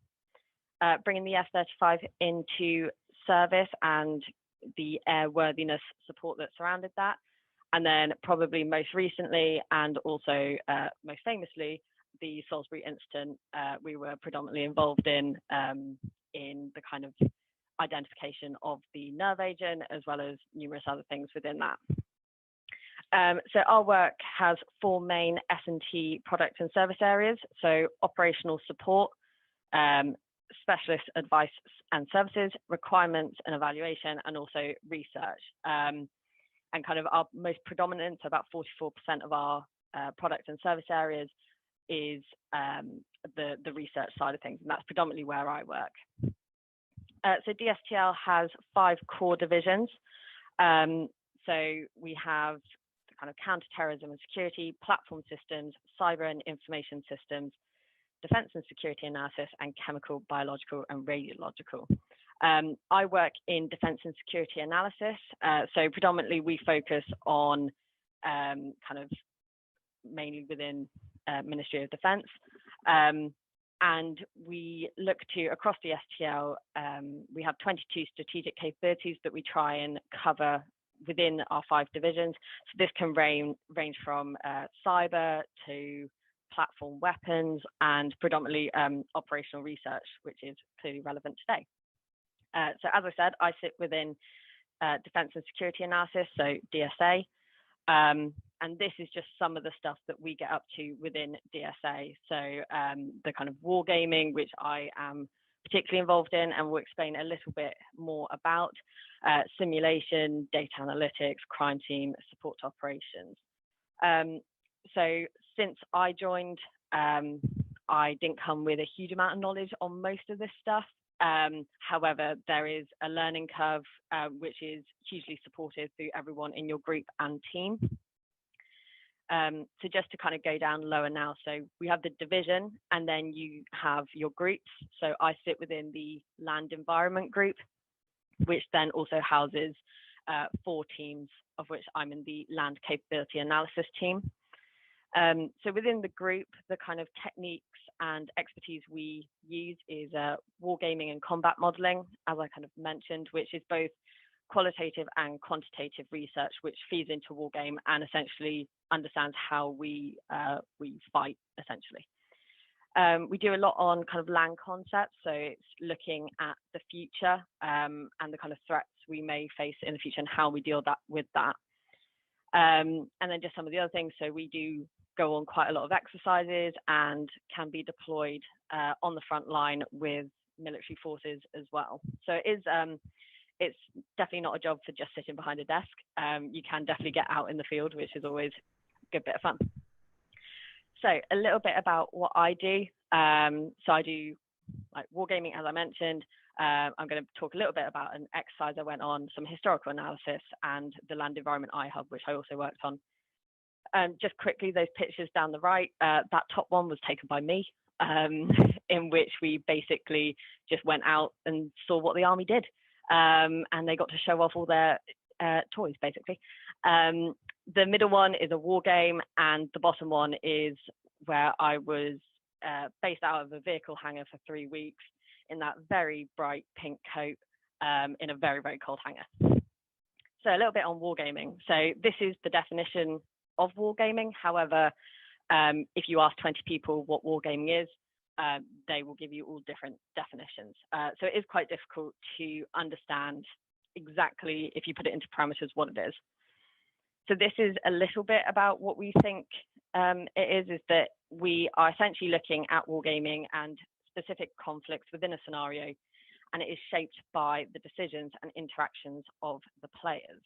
Bringing the F-35 into service and the airworthiness support that surrounded that. And then probably most recently, and also most famously, the Salisbury incident we were predominantly involved in the kind of identification of the nerve agent, as well as numerous other things within that. So our work has 4 main S&T product and service areas. So operational support, specialist advice and services, requirements and evaluation, and also research. And kind of our most predominant, so about 44% of our product and service areas is the research side of things, and that's predominantly where I work. So Dstl has 5 core divisions. So we have the kind of counterterrorism and security, platform systems, cyber and information systems, defense and security analysis, and chemical, biological, and radiological. I work in defense and security analysis. So predominantly we focus on kind of mainly within Ministry of Defense. And we look to, across the STL, we have 22 strategic capabilities that we try and cover within our 5 divisions. So this can range from cyber to platform weapons and predominantly operational research, which is clearly relevant today. So as I said, I sit within Defense and Security Analysis, so DSA. And this is just some of the stuff that we get up to within DSA. So the kind of wargaming, which I am particularly involved in, and we'll explain a little bit more about, simulation, data analytics, crime team, support operations. So since I joined, I didn't come with a huge amount of knowledge on most of this stuff. However, there is a learning curve, which is hugely supported through everyone in your group and team. So just to kind of go down lower now, so we have the division, and then you have your groups. So I sit within the land environment group, which then also houses 4 teams, of which I'm in the land capability analysis team. So within the group, the kind of techniques and expertise we use is wargaming and combat modeling, as I kind of mentioned, which is both qualitative and quantitative research, which feeds into wargame and essentially understands how we fight, essentially. We do a lot on kind of land concepts, so it's looking at the future and the kind of threats we may face in the future and how we deal with that. And then just some of the other things, so we do go on quite a lot of exercises and can be deployed on the front line with military forces as well. So it is, it's definitely not a job for just sitting behind a desk. You can definitely get out in the field, which is always a good bit of fun. So a little bit about what I do. So I do like wargaming, as I mentioned. I'm going to talk a little bit about an exercise I went on, some historical analysis, and the land environment iHub, which I also worked on. Just quickly, those pictures down the right, that top one was taken by me. in which we basically just went out and saw what the army did. And they got to show off all their toys, basically. The middle one is a war game, and the bottom one is where I was based out of a vehicle hangar for 3 weeks in that very bright pink coat in a very, very cold hangar. So a little bit on wargaming. So this is the definition of wargaming. However, if you ask 20 people what wargaming is, they will give you all different definitions. So it is quite difficult to understand exactly, if you put it into parameters, what it is. So this is a little bit about what we think it is that we are essentially looking at wargaming and specific conflicts within a scenario, and it is shaped by the decisions and interactions of the players.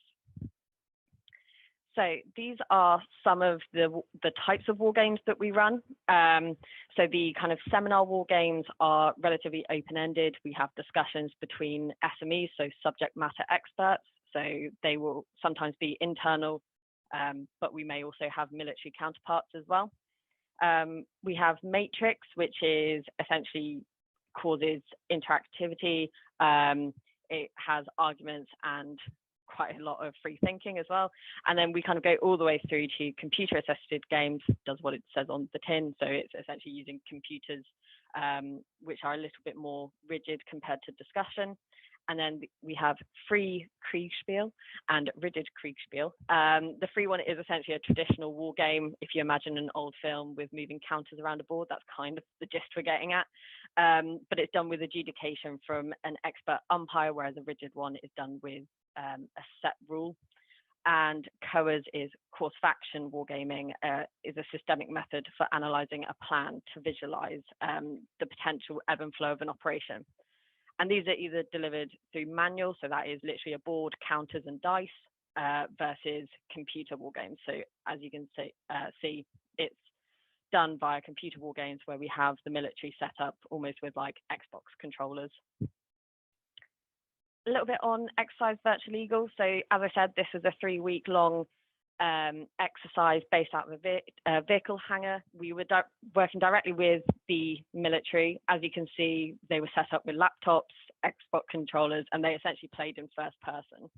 So these are some of the types of war games that we run. So the kind of seminar war games are relatively open-ended. We have discussions between SMEs, so subject matter experts. So they will sometimes be internal, but we may also have military counterparts as well. We have Matrix, which is essentially causes interactivity. It has arguments and quite a lot of free thinking as well. And then we kind of go all the way through to computer assisted games, does what it says on the tin. So it's essentially using computers, which are a little bit more rigid compared to discussion. And then we have free Kriegspiel and rigid Kriegspiel. The free one is essentially a traditional war game. If you imagine an old film with moving counters around a board, that's kind of the gist we're getting at. But it's done with adjudication from an expert umpire, whereas a rigid one is done with a set rule. And COAS is course of action wargaming, is a systemic method for analysing a plan to visualise the potential ebb and flow of an operation. And these are either delivered through manual, so that is literally a board, counters and dice, versus computer war games. So as you can see, it's done via computer war games where we have the military set up almost with like Xbox controllers. A little bit on exercise virtual legal. So as I said, this is a 3-week-long exercise based out of a vehicle hangar. We were working directly with the military. As you can see, they were set up with laptops, Xbox controllers, and they essentially played in first person.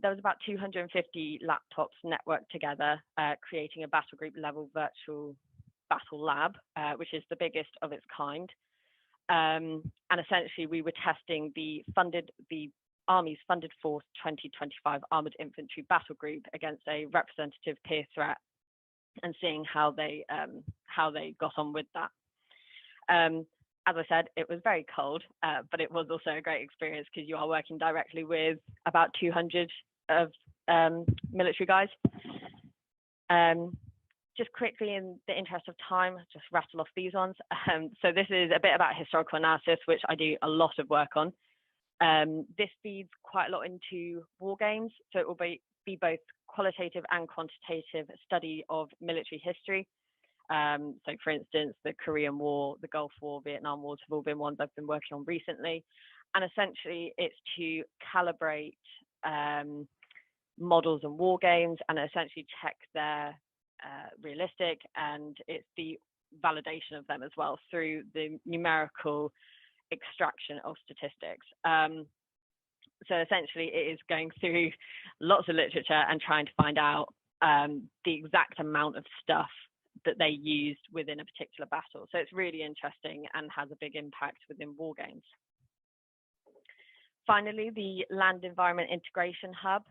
There was about 250 laptops networked together, creating a battle group level virtual battle lab, which is the biggest of its kind. And essentially, we were testing the Army's Funded Force 2025 Armoured Infantry Battle Group against a representative peer threat and seeing how they got on with that. As I said, it was very cold, but it was also a great experience because you are working directly with about 200 of military guys. Just quickly, in the interest of time, just rattle off these ones. So this is a bit about historical analysis, which I do a lot of work on. This feeds quite a lot into war games, so it will be both qualitative and quantitative study of military history. So for instance, the Korean War, the Gulf War, Vietnam Wars have all been ones I've been working on recently. And essentially it's to calibrate models and war games and essentially check they're realistic, and it's the validation of them as well through the numerical extraction of statistics. So essentially it is going through lots of literature and trying to find out the exact amount of stuff that they used within a particular battle. So it's really interesting and has a big impact within war games. Finally, the Land Environment Integration Hub.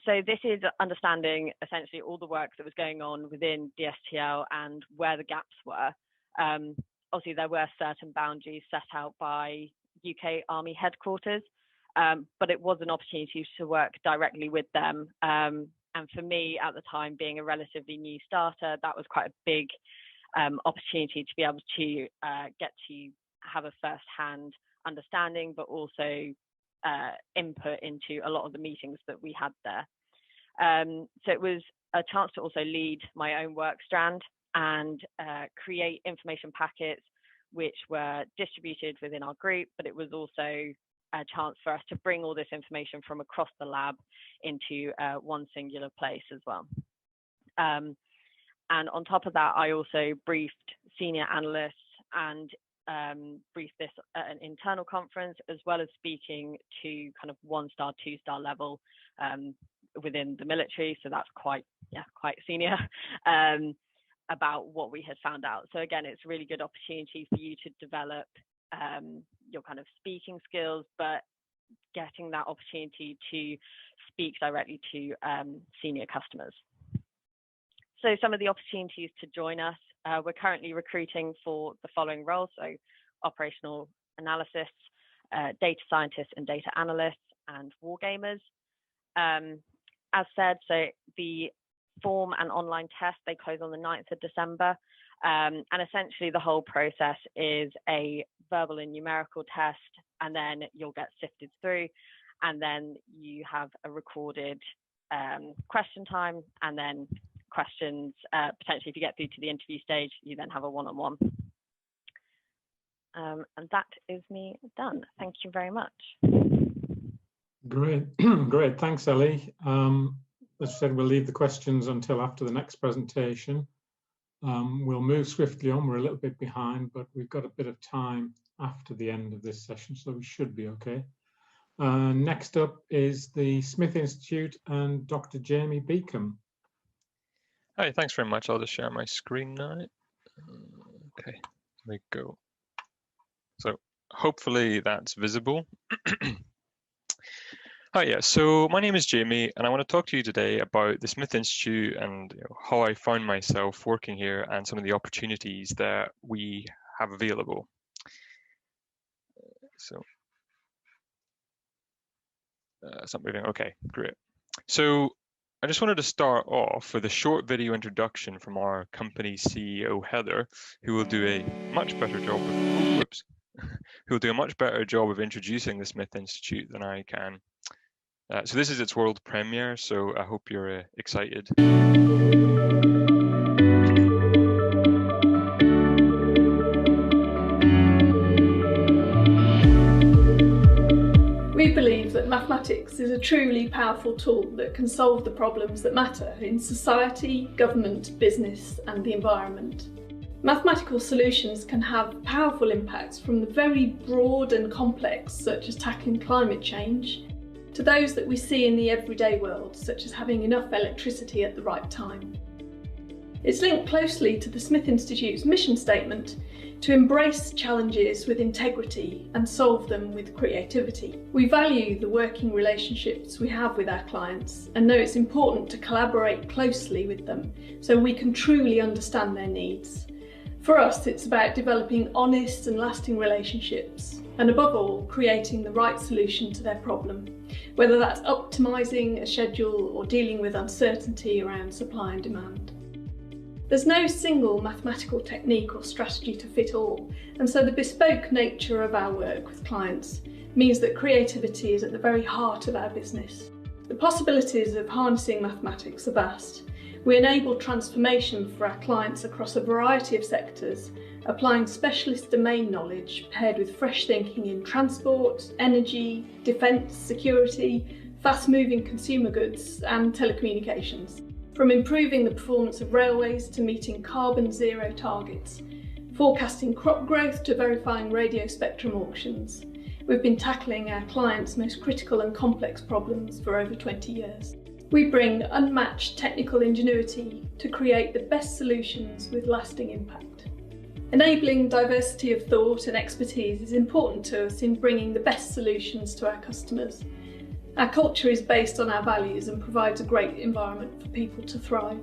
So this is understanding essentially all the work that was going on within Dstl and where the gaps were. Obviously, there were certain boundaries set out by UK Army headquarters, but it was an opportunity to work directly with them. And for me at the time, being a relatively new starter, that was quite a big opportunity to be able to get to have a first-hand understanding, but also input into a lot of the meetings that we had there. So it was a chance to also lead my own work strand and create information packets which were distributed within our group, but it was also a chance for us to bring all this information from across the lab into one singular place as well. And on top of that, I also briefed senior analysts and brief this at an internal conference, as well as speaking to kind of 1-star, 2-star level within the military. So that's quite senior, about what we had found out. So again, it's a really good opportunity for you to develop your kind of speaking skills, but getting that opportunity to speak directly to senior customers. So some of the opportunities to join us, we're currently recruiting for the following roles: so operational analysis, data scientists and data analysts, and wargamers. As said, so the form and online test, they close on the 9th of December. And essentially the whole process is a verbal and numerical test, and then you'll get sifted through, and then you have a recorded question time, and then questions, potentially if you get through to the interview stage, you then have a one-on-one. And that is me done. Thank you very much. Great, great. Thanks, Ellie. As I said, we'll leave the questions until after the next presentation. We'll move swiftly on. We're a little bit behind, but we've got a bit of time after the end of this session, so we should be okay. Next up is the Smith Institute and Dr. Jamie Beacom. Hi, thanks very much. I'll just share my screen now. Okay, there we go. So hopefully that's visible. Hi, yeah, so my name is Jamie, and I want to talk to you today about the Smith Institute and how I found myself working here and some of the opportunities that we have available. So it's not moving. Okay, great. So I just wanted to start off with a short video introduction from our company CEO, Heather, who will do a much better job of, who will do a much better job of introducing the Smith Institute than I can. So this is its world premiere, so I hope you're excited. We believe that mathematics is a truly powerful tool that can solve the problems that matter in society, government, business, and the environment. Mathematical solutions can have powerful impacts from the very broad and complex, such as tackling climate change, to those that we see in the everyday world, such as having enough electricity at the right time. It's linked closely to the Smith Institute's mission statement to embrace challenges with integrity and solve them with creativity. We value the working relationships we have with our clients and know it's important to collaborate closely with them so we can truly understand their needs. For us, it's about developing honest and lasting relationships, and above all, creating the right solution to their problem, whether that's optimising a schedule or dealing with uncertainty around supply and demand. There's no single mathematical technique or strategy to fit all, and so the bespoke nature of our work with clients means that creativity is at the very heart of our business. The possibilities of harnessing mathematics are vast. We enable transformation for our clients across a variety of sectors, applying specialist domain knowledge paired with fresh thinking in transport, energy, defence, security, fast-moving consumer goods and telecommunications. From improving the performance of railways to meeting carbon zero targets, forecasting crop growth to verifying radio spectrum auctions, we've been tackling our clients' most critical and complex problems for over 20 years. We bring unmatched technical ingenuity to create the best solutions with lasting impact. Enabling diversity of thought and expertise is important to us in bringing the best solutions to our customers. Our culture is based on our values and provides a great environment for people to thrive.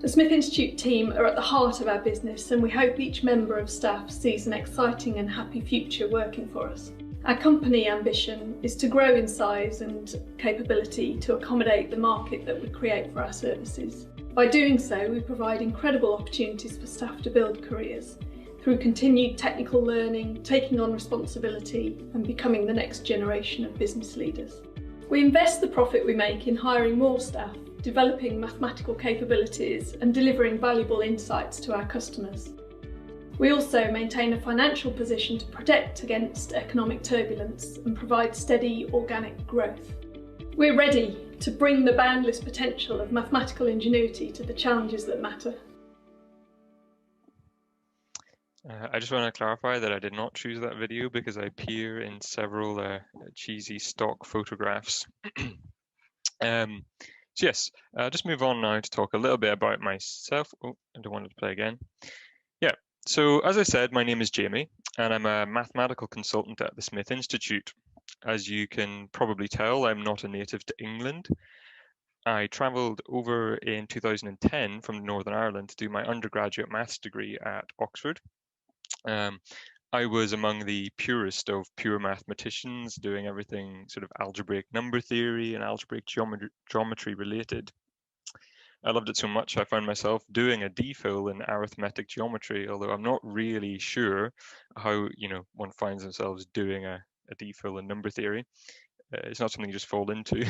The Smith Institute team are at the heart of our business, and we hope each member of staff sees an exciting and happy future working for us. Our company ambition is to grow in size and capability to accommodate the market that we create for our services. By doing so, we provide incredible opportunities for staff to build careers through continued technical learning, taking on responsibility, and becoming the next generation of business leaders. We invest the profit we make in hiring more staff, developing mathematical capabilities, and delivering valuable insights to our customers. We also maintain a financial position to protect against economic turbulence and provide steady organic growth. We're ready to bring the boundless potential of mathematical ingenuity to the challenges that matter. I just want to clarify that I did not choose that video because I appear in several cheesy stock photographs. So yes, just move on now to talk a little bit about myself. Oh, I don't want it to play again. Yeah, so as I said, my name is Jamie, and I'm a mathematical consultant at the Smith Institute. As you can probably tell, I'm not a native to England. I travelled over in 2010 from Northern Ireland to do my undergraduate maths degree at Oxford. I was among the purest of pure mathematicians, doing everything sort of algebraic number theory and algebraic geometry related. I loved it so much I found myself doing a DPhil in arithmetic geometry, although I'm not really sure how one finds themselves doing a DPhil in number theory. It's not something you just fall into.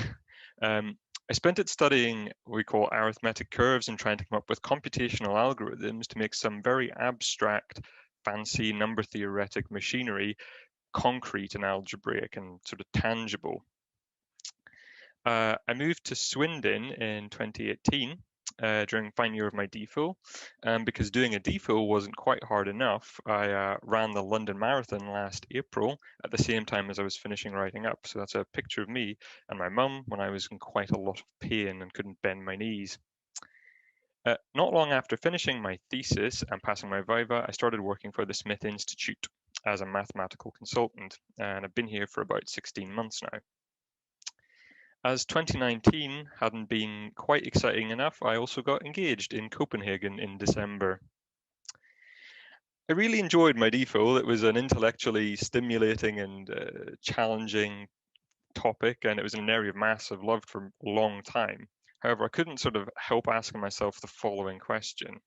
I spent it studying what we call arithmetic curves and trying to come up with computational algorithms to make some very abstract, fancy number theoretic machinery concrete and algebraic and sort of tangible. I moved to Swindon in 2018 during final year of my DPhil, because doing a DPhil wasn't quite hard enough. I ran the London Marathon last April at the same time as I was finishing writing up. So that's a picture of me and my mum when I was in quite a lot of pain and couldn't bend my knees. Not long after finishing my thesis and passing my viva, I started working for the Smith Institute as a mathematical consultant, and I've been here for about 16 months now. As 2019 hadn't been quite exciting enough, I also got engaged in Copenhagen in December. I really enjoyed my DPhil. It was an intellectually stimulating and challenging topic, and it was an area of maths I've loved for a long time. However, I couldn't sort of help asking myself the following question.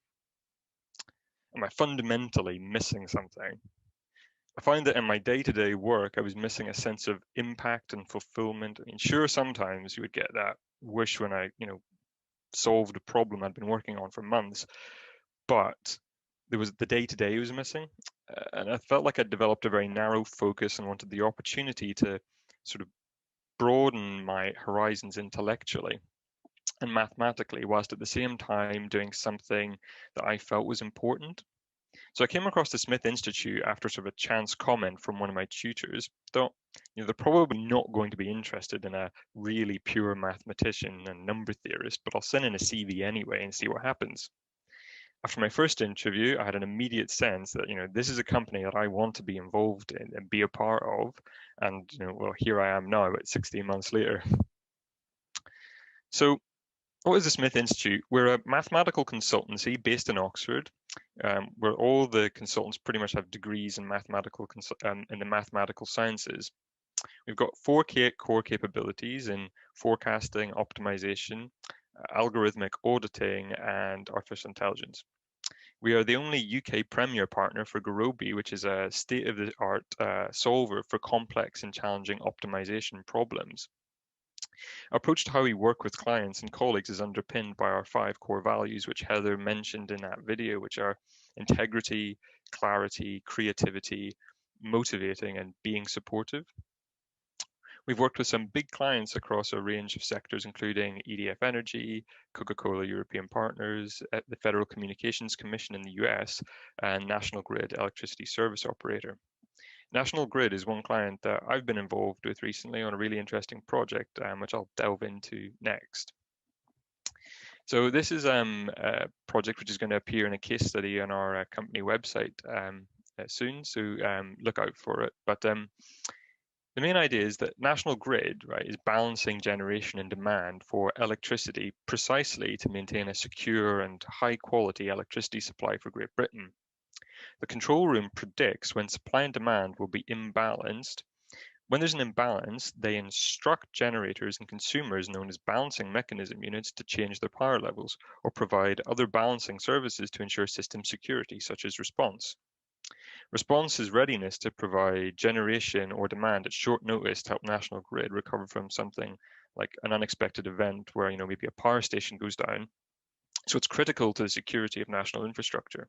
Am I fundamentally missing something? I find that in my day-to-day work, I was missing a sense of impact and fulfillment. I mean, sure, sometimes you would get that wish when I, solved a problem I'd been working on for months, but there was the day-to-day was missing. And I felt like I'd developed a very narrow focus and wanted the opportunity to sort of broaden my horizons intellectually and mathematically, whilst at the same time doing something that I felt was important. So I came across the Smith Institute after sort of a chance comment from one of my tutors. Thought, they're probably not going to be interested in a really pure mathematician and number theorist, but I'll send in a CV anyway and see what happens. After my first interview, I had an immediate sense that, this is a company that I want to be involved in and be a part of. And, well, here I am now, about 16 months later. So what is the Smith Institute? We're a mathematical consultancy based in Oxford, where all the consultants pretty much have degrees in in the mathematical sciences. We've got 4 core capabilities in forecasting, optimization, algorithmic auditing, and artificial intelligence. We are the only UK premier partner for Gurobi, which is a state-of-the-art solver for complex and challenging optimization problems. Our approach to how we work with clients and colleagues is underpinned by our 5 core values, which Heather mentioned in that video, which are integrity, clarity, creativity, motivating, and being supportive. We've worked with some big clients across a range of sectors, including EDF Energy, Coca-Cola European Partners, the Federal Communications Commission in the US, and National Grid Electricity Service Operator. National Grid is one client that I've been involved with recently on a really interesting project, which I'll delve into next. So this is a project which is going to appear in a case study on our company website soon, so look out for it. But the main idea is that National Grid, is balancing generation and demand for electricity precisely to maintain a secure and high quality electricity supply for Great Britain. The control room predicts when supply and demand will be imbalanced. When there's an imbalance, they instruct generators and consumers known as balancing mechanism units to change their power levels or provide other balancing services to ensure system security, such as response. Response is readiness to provide generation or demand at short notice to help National Grid recover from something like an unexpected event where maybe a power station goes down. So it's critical to the security of national infrastructure.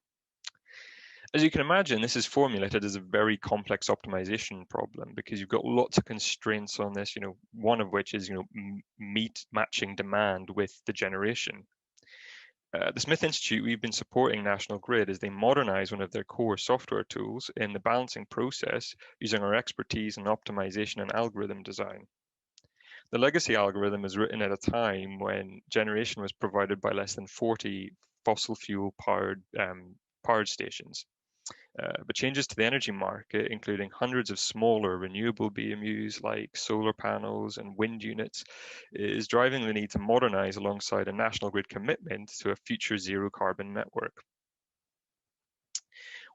As you can imagine, this is formulated as a very complex optimization problem because you've got lots of constraints on this, one of which is matching demand with the generation. At the Smith Institute, we've been supporting National Grid as they modernize one of their core software tools in the balancing process using our expertise in optimization and algorithm design. The legacy algorithm was written at a time when generation was provided by less than 40 fossil fuel powered power stations. But changes to the energy market, including hundreds of smaller renewable BMUs like solar panels and wind units, is driving the need to modernize alongside a national grid commitment to a future zero carbon network.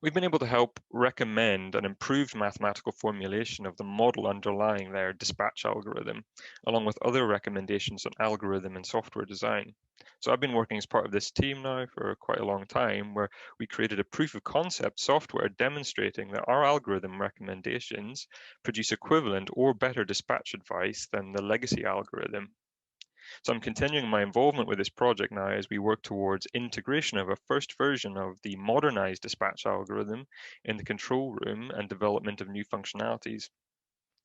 We've been able to help recommend an improved mathematical formulation of the model underlying their dispatch algorithm, along with other recommendations on algorithm and software design. So I've been working as part of this team now for quite a long time, where we created a proof of concept software demonstrating that our algorithm recommendations produce equivalent or better dispatch advice than the legacy algorithm. So I'm continuing my involvement with this project now as we work towards integration of a first version of the modernized dispatch algorithm in the control room and development of new functionalities.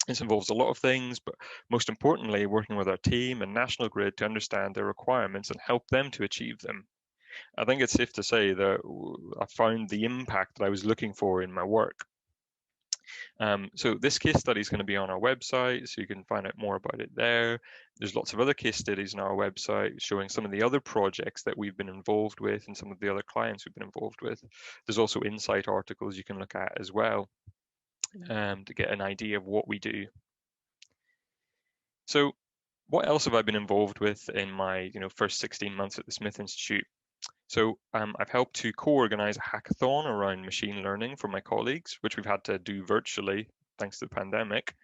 This involves a lot of things, but most importantly, working with our team and National Grid to understand their requirements and help them to achieve them. I think it's safe to say that I found the impact that I was looking for in my work. So this case study is going to be on our website, so you can find out more about it there. There's lots of other case studies on our website showing some of the other projects that we've been involved with and some of the other clients we've been involved with. There's also insight articles you can look at as well to get an idea of what we do. So what else have I been involved with in my first 16 months at the Smith Institute? So I've helped to co-organize a hackathon around machine learning for my colleagues, which we've had to do virtually thanks to the pandemic.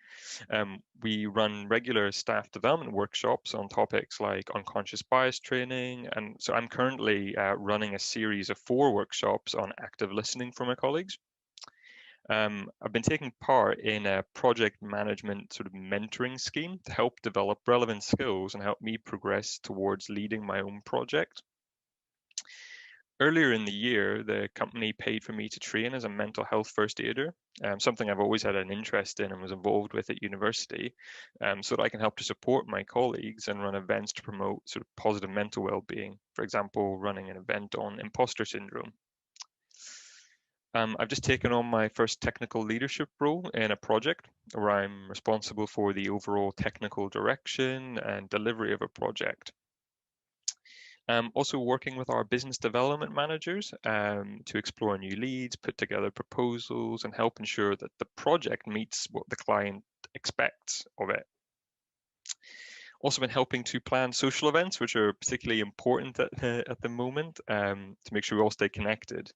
We run regular staff development workshops on topics like unconscious bias training. And so I'm currently running a series of 4 workshops on active listening for my colleagues. I've been taking part in a project management sort of mentoring scheme to help develop relevant skills and help me progress towards leading my own project. Earlier in the year, the company paid for me to train as a mental health first aider, something I've always had an interest in and was involved with at university, so that I can help to support my colleagues and run events to promote sort of positive mental well-being. For example, running an event on imposter syndrome. I've just taken on my first technical leadership role in a project where I'm responsible for the overall technical direction and delivery of a project. Also working with our business development managers to explore new leads, put together proposals, and help ensure that the project meets what the client expects of it. Also been helping to plan social events, which are particularly important at the moment to make sure we all stay connected.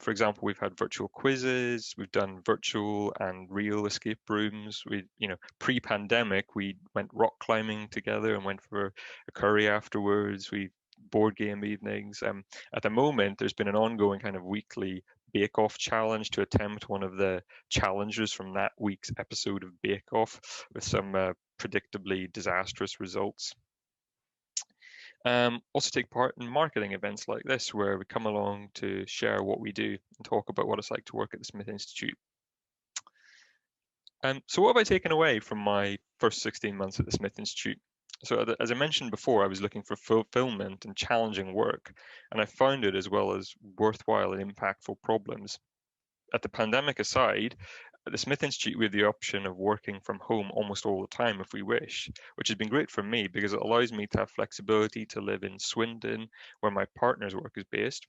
For example, we've had virtual quizzes, we've done virtual and real escape rooms. Pre-pandemic, we went rock climbing together and went for a curry afterwards. We board game evenings. At the moment, there's been an ongoing kind of weekly Bake Off challenge to attempt one of the challenges from that week's episode of Bake Off with some predictably disastrous results. Also take part in marketing events like this, where we come along to share what we do and talk about what it's like to work at the Smith Institute. So what have I taken away from my first 16 months at the Smith Institute? So as I mentioned before, I was looking for fulfillment and challenging work, and I found it as well as worthwhile and impactful problems. At the pandemic aside, at the Smith Institute, we have the option of working from home almost all the time if we wish, which has been great for me because it allows me to have flexibility to live in Swindon, where my partner's work is based.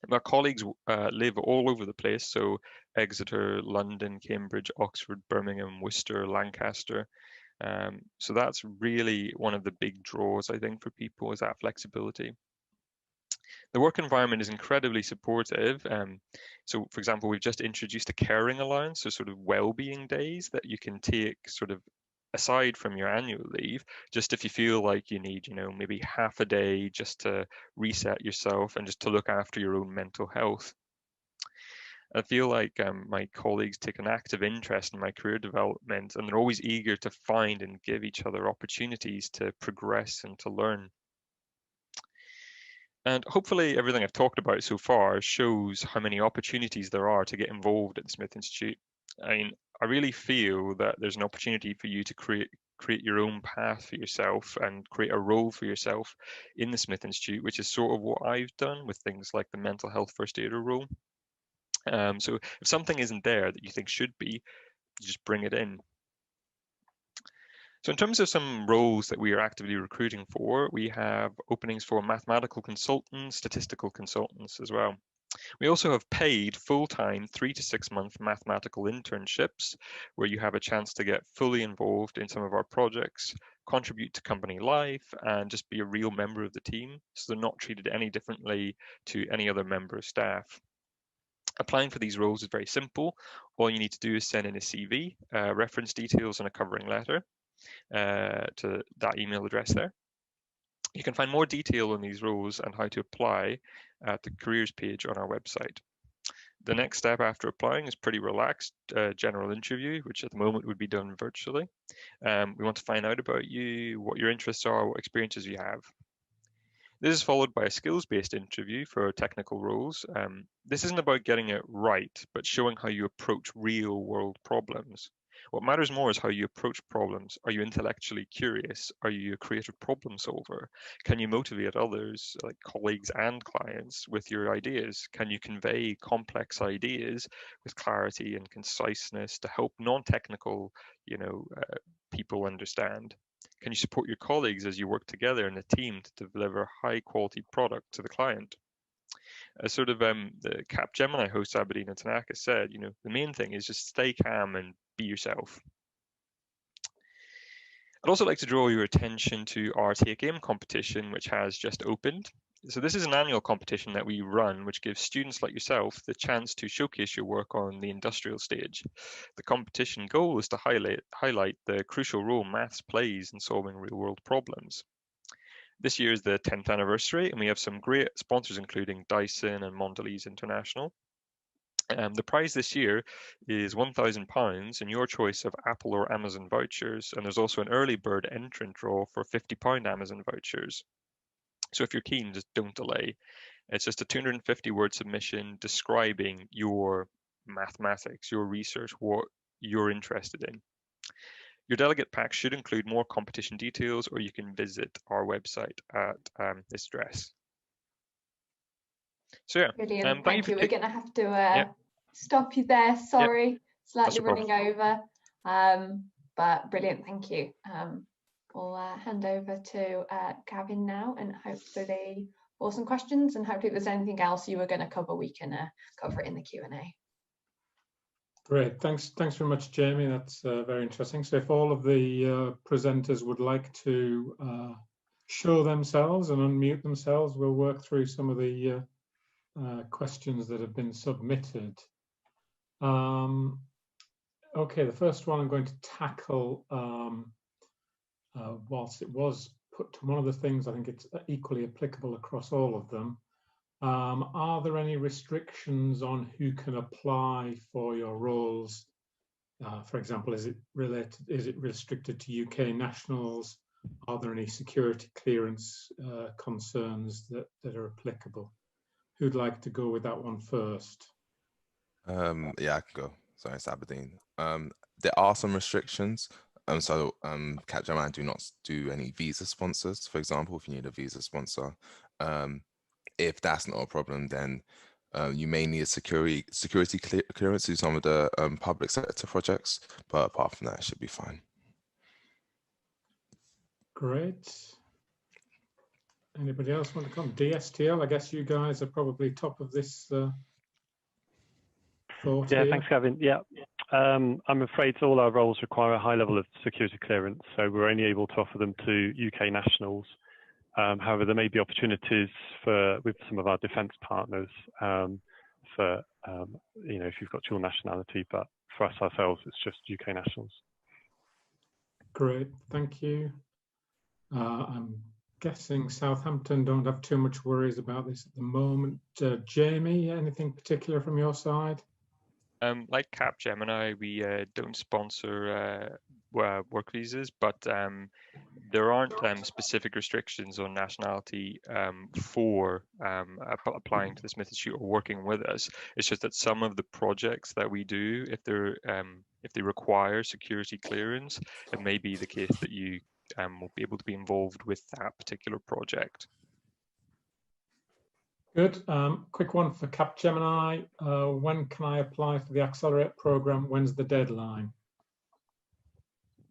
My colleagues live all over the place, so Exeter, London, Cambridge, Oxford, Birmingham, Worcester, Lancaster. So that's really one of the big draws, I think, for people is that flexibility. The work environment is incredibly supportive. So, for example, we've just introduced a caring allowance, so sort of well-being days that you can take sort of aside from your annual leave, just if you feel like you need, maybe half a day just to reset yourself and just to look after your own mental health. I feel like my colleagues take an active interest in my career development, and they're always eager to find and give each other opportunities to progress and to learn. And hopefully everything I've talked about so far shows how many opportunities there are to get involved at the Smith Institute. I mean, I really feel that there's an opportunity for you to create your own path for yourself and create a role for yourself in the Smith Institute, which is sort of what I've done with things like the mental health first aider role. So if something isn't there that you think should be, you just bring it in. So in terms of some roles that we are actively recruiting for, we have openings for mathematical consultants, statistical consultants as well. We also have paid full-time 3 to 6 month mathematical internships where you have a chance to get fully involved in some of our projects, contribute to company life, and just be a real member of the team. So they're not treated any differently to any other member of staff. Applying for these roles is very simple. All you need to do is send in a CV, reference details, and a covering letter to that email address there. You can find more detail on these roles and how to apply at the careers page on our website. The next step after applying is pretty relaxed, general interview, which at the moment would be done virtually. We want to find out about you, what your interests are, what experiences you have. This is followed by a skills-based interview for technical roles. This isn't about getting it right, but showing how you approach real-world problems. What matters more is how you approach problems. Are you intellectually curious? Are you a creative problem solver? Can you motivate others, like colleagues and clients, with your ideas? Can you convey complex ideas with clarity and conciseness to help non-technical, people understand? Can you support your colleagues as you work together in a team to deliver high-quality product to the client? As sort of the Capgemini host Aberdeen and Tanaka said, the main thing is just stay calm and be yourself. I'd also like to draw your attention to our Take Aim competition, which has just opened. So this is an annual competition that we run, which gives students like yourself the chance to showcase your work on the industrial stage. The competition goal is to highlight the crucial role maths plays in solving real-world problems. This year is the 10th anniversary, and we have some great sponsors, including Dyson and Mondelez International. The prize this year is £1,000 and your choice of Apple or Amazon vouchers, and there's also an early bird entrant draw for £50 Amazon vouchers. So if you're keen, just don't delay. It's just a 250-word submission describing your mathematics, your research, what you're interested in. Your delegate pack should include more competition details, or you can visit our website at this address. So yeah, brilliant. Thank you. We're going to have to stop you there. Sorry, slightly running over, but brilliant. Thank you. We'll hand over to Gavin now, and hopefully awesome questions. And hopefully, if there's anything else you were going to cover, we can cover it in the Q&A. Great, thanks very much, Jamie. That's very interesting. So if all of the presenters would like to show themselves and unmute themselves, we'll work through some of the questions that have been submitted. Okay, the first one I'm going to tackle, whilst it was put to one of the things, I think it's equally applicable across all of them. Are there any restrictions on who can apply for your roles? For example, is it restricted to UK nationals? Are there any security clearance concerns that are applicable? Who'd like to go with that one first? Yeah, I can go. Sorry, it's Aberdeen. There are some restrictions. So Capgemini do not do any visa sponsors. For example, if you need a visa sponsor, if that's not a problem, then you may need a security clearance to some of the public sector projects. But apart from that, it should be fine. Great. Anybody else want to come? Dstl, I guess you guys are probably top of this thought here. Thanks, Gavin. Yeah, I'm afraid all our roles require a high level of security clearance, so we're only able to offer them to UK nationals. However, there may be opportunities with some of our defence partners for if you've got dual nationality, but for us ourselves, it's just UK nationals. Great, thank you. I'm guessing Southampton don't have too much worries about this at the moment. Jamie, anything particular from your side? Like Capgemini, we don't sponsor work visas, but there aren't specific restrictions on nationality for applying to the Smith Institute or working with us. It's just that some of the projects that we do, if they require security clearance, it may be the case that you will be able to be involved with that particular project. Good. Quick one for Capgemini. When can I apply for the Accelerate program? When's the deadline?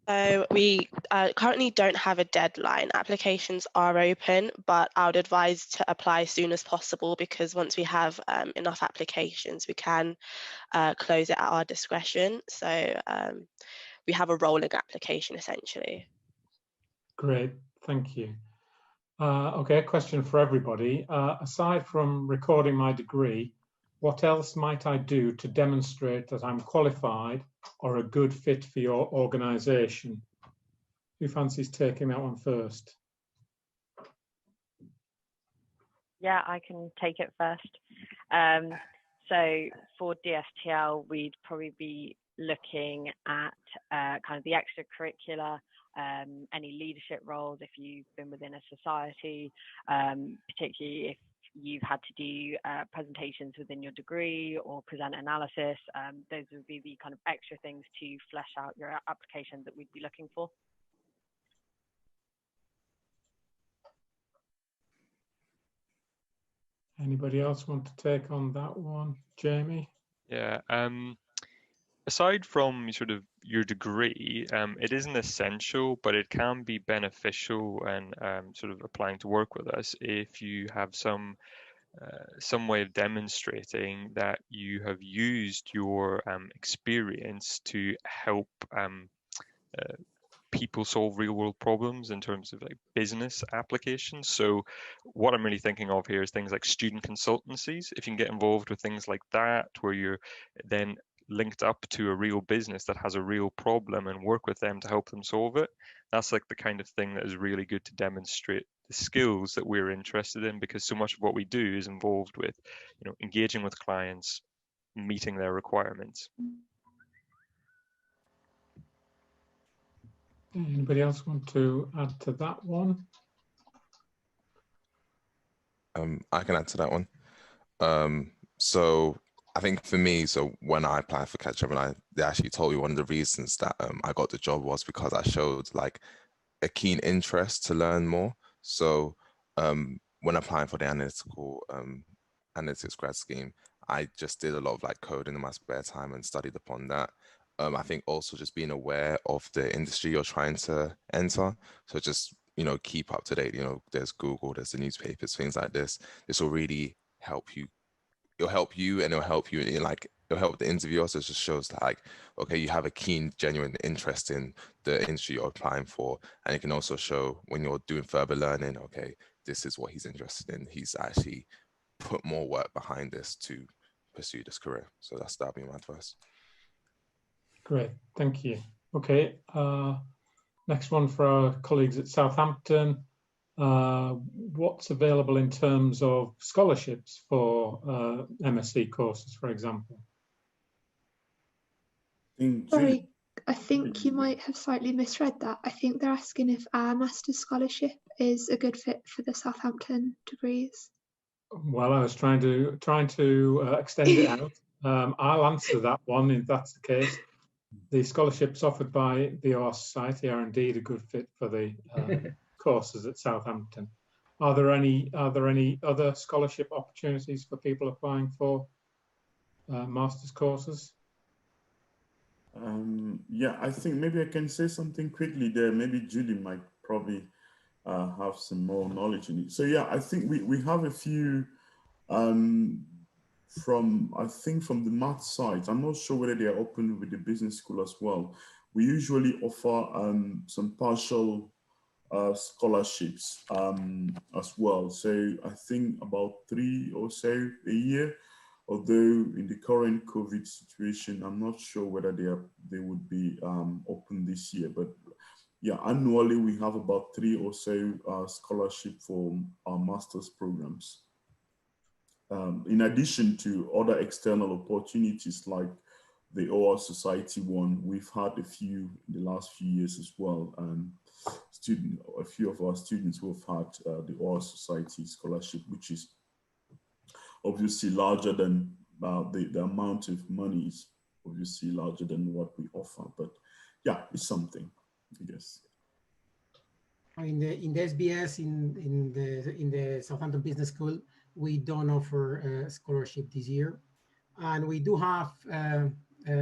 So we currently don't have a deadline. Applications are open, but I would advise to apply as soon as possible, because once we have enough applications, we can close it at our discretion. So we have a rolling application essentially. Great, thank you. Okay, a question for everybody. Aside from recording my degree, what else might I do to demonstrate that I'm qualified or a good fit for your organisation? Who fancies taking that one first? Yeah, I can take it first. So for DSTL, we'd probably be looking at kind of the extracurricular, any leadership roles if you've been within a society, particularly if you've had to do presentations within your degree or present analysis. Those would be the kind of extra things to flesh out your application that we'd be looking for. Anybody else want to take on that one? Jamie? Yeah. Aside from sort of your degree, it isn't essential, but it can be beneficial and sort of applying to work with us if you have some way of demonstrating that you have used your experience to help people solve real world problems in terms of like business applications. So what I'm really thinking of here is things like student consultancies. If you can get involved with things like that, where you're then linked up to a real business that has a real problem and work with them to help them solve it, that's like the kind of thing that is really good to demonstrate the skills that we're interested in, because so much of what we do is involved with, you know, engaging with clients, meeting their requirements. Anybody else want to add to that one? I can add to that one. So I think for me, so when I applied for Capgemini, they actually told me one of the reasons that I got the job was because I showed like a keen interest to learn more. So when applying for the analytics grad scheme, I just did a lot of like coding in my spare time and studied upon that. I think also just being aware of the industry you're trying to enter. So just, you know, keep up to date. You know, there's Google, there's the newspapers, things like this. This will really help you. It'll help you and it'll help you in like, it'll help the interviewer. So it just shows that like, okay, you have a keen, genuine interest in the industry you're applying for. And it can also show when you're doing further learning, okay, this is what he's interested in. He's actually put more work behind this to pursue this career. So that'll be my advice. Great, thank you. Okay, next one for our colleagues at Southampton. What's available in terms of scholarships for MSc courses, for example? Sorry, I think you might have slightly misread that. I think they're asking if our master's scholarship is a good fit for the Southampton degrees. Well, I was trying to extend it out. I'll answer that one if that's the case. The scholarships offered by the OR Society are indeed a good fit for the courses at Southampton. Are there any other scholarship opportunities for people applying for master's courses? Yeah, I think maybe I can say something quickly there. Maybe Julie might probably have some more knowledge in it. So yeah, I think we have a few from the math side. I'm not sure whether they are open with the business school as well. We usually offer some partial scholarships as well. So I think about 3 or so a year, although in the current COVID situation, I'm not sure whether they would be open this year, but yeah, annually we have about 3 or so scholarship for our master's programs. In addition to other external opportunities like the Oral Society one. We've had a few in the last few years as well. A few of our students who have had the Oral Society scholarship, which is obviously larger than the amount of money is obviously larger than what we offer. But yeah, it's something, I guess. In the SBS in the Southampton Business School, we don't offer a scholarship this year, and we do have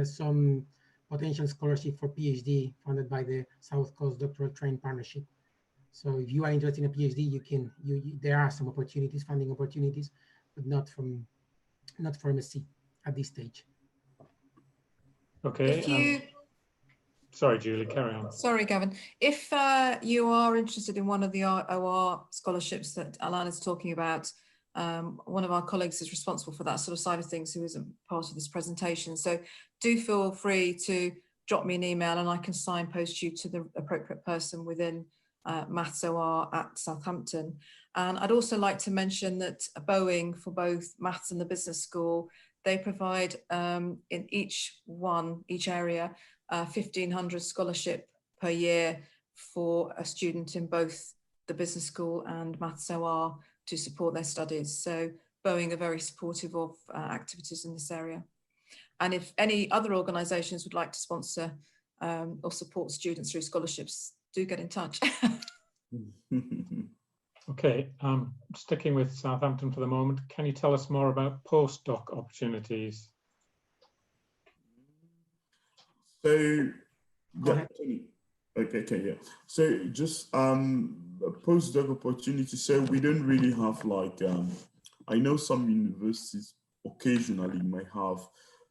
some potential scholarship for PhD funded by the South Coast Doctoral Training Partnership. So if you are interested in a PhD, there are some opportunities, funding opportunities, but not from MSc at this stage. Okay. Sorry, Julie, carry on. Sorry, Gavin. If you are interested in one of the OR scholarships that Alan is talking about, one of our colleagues is responsible for that sort of side of things who isn't part of this presentation. So do feel free to drop me an email and I can signpost you to the appropriate person within Maths OR at Southampton. And I'd also like to mention that Boeing, for both Maths and the Business School, they provide in each area, 1,500 scholarship per year for a student in both the Business School and Maths OR to support their studies. So Boeing are very supportive of activities in this area. And if any other organisations would like to sponsor or support students through scholarships, do get in touch. Okay, sticking with Southampton for the moment, can you tell us more about postdoc opportunities? So, yeah, yeah. So just a postdoc opportunity. So we don't really have like, I know some universities occasionally might have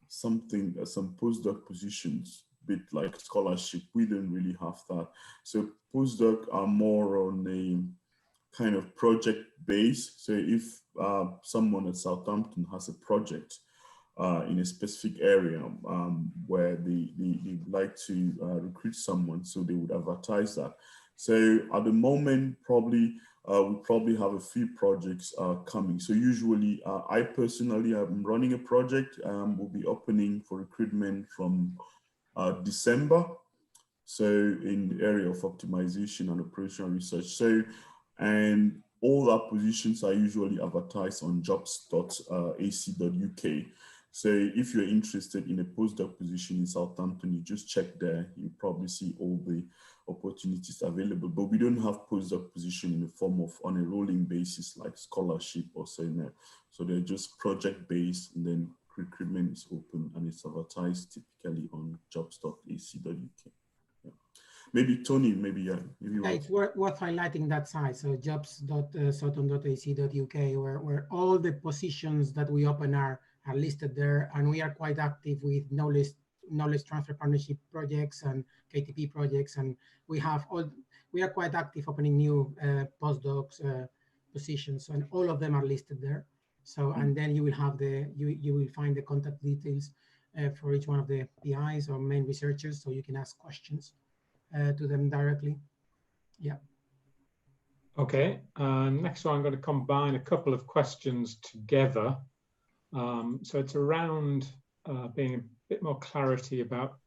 something, some postdoc positions, bit like scholarship. We don't really have that. So postdoc are more on a kind of project base. So if someone at Southampton has a project in a specific area where they like to recruit someone, so they would advertise that. So at the moment, probably we probably have a few projects coming. So usually, I personally am running a project. We'll be opening for recruitment from December. So in the area of optimization and operational research. So, and all our positions are usually advertised on jobs.ac.uk. So if you're interested in a postdoc position in Southampton, you just check there. You probably see all the opportunities available, but we don't have postdoc position in the form of on a rolling basis like scholarship or so. No. So they're just project based, and then recruitment is open and it's advertised typically on jobs.ac.uk. Yeah. Maybe Tony, maybe it's worth highlighting that site. So jobs.southampton.ac.uk, where all the positions that we open are listed there, and we are quite active with knowledge transfer partnership projects and KTP projects, and we are quite active opening new postdocs positions, and all of them are listed there. So and then you will have you will find the contact details for each one of the PIs or main researchers, so you can ask questions to them directly. Yeah. Okay. Next one, I'm going to combine a couple of questions together. So it's around being a bit more clarity about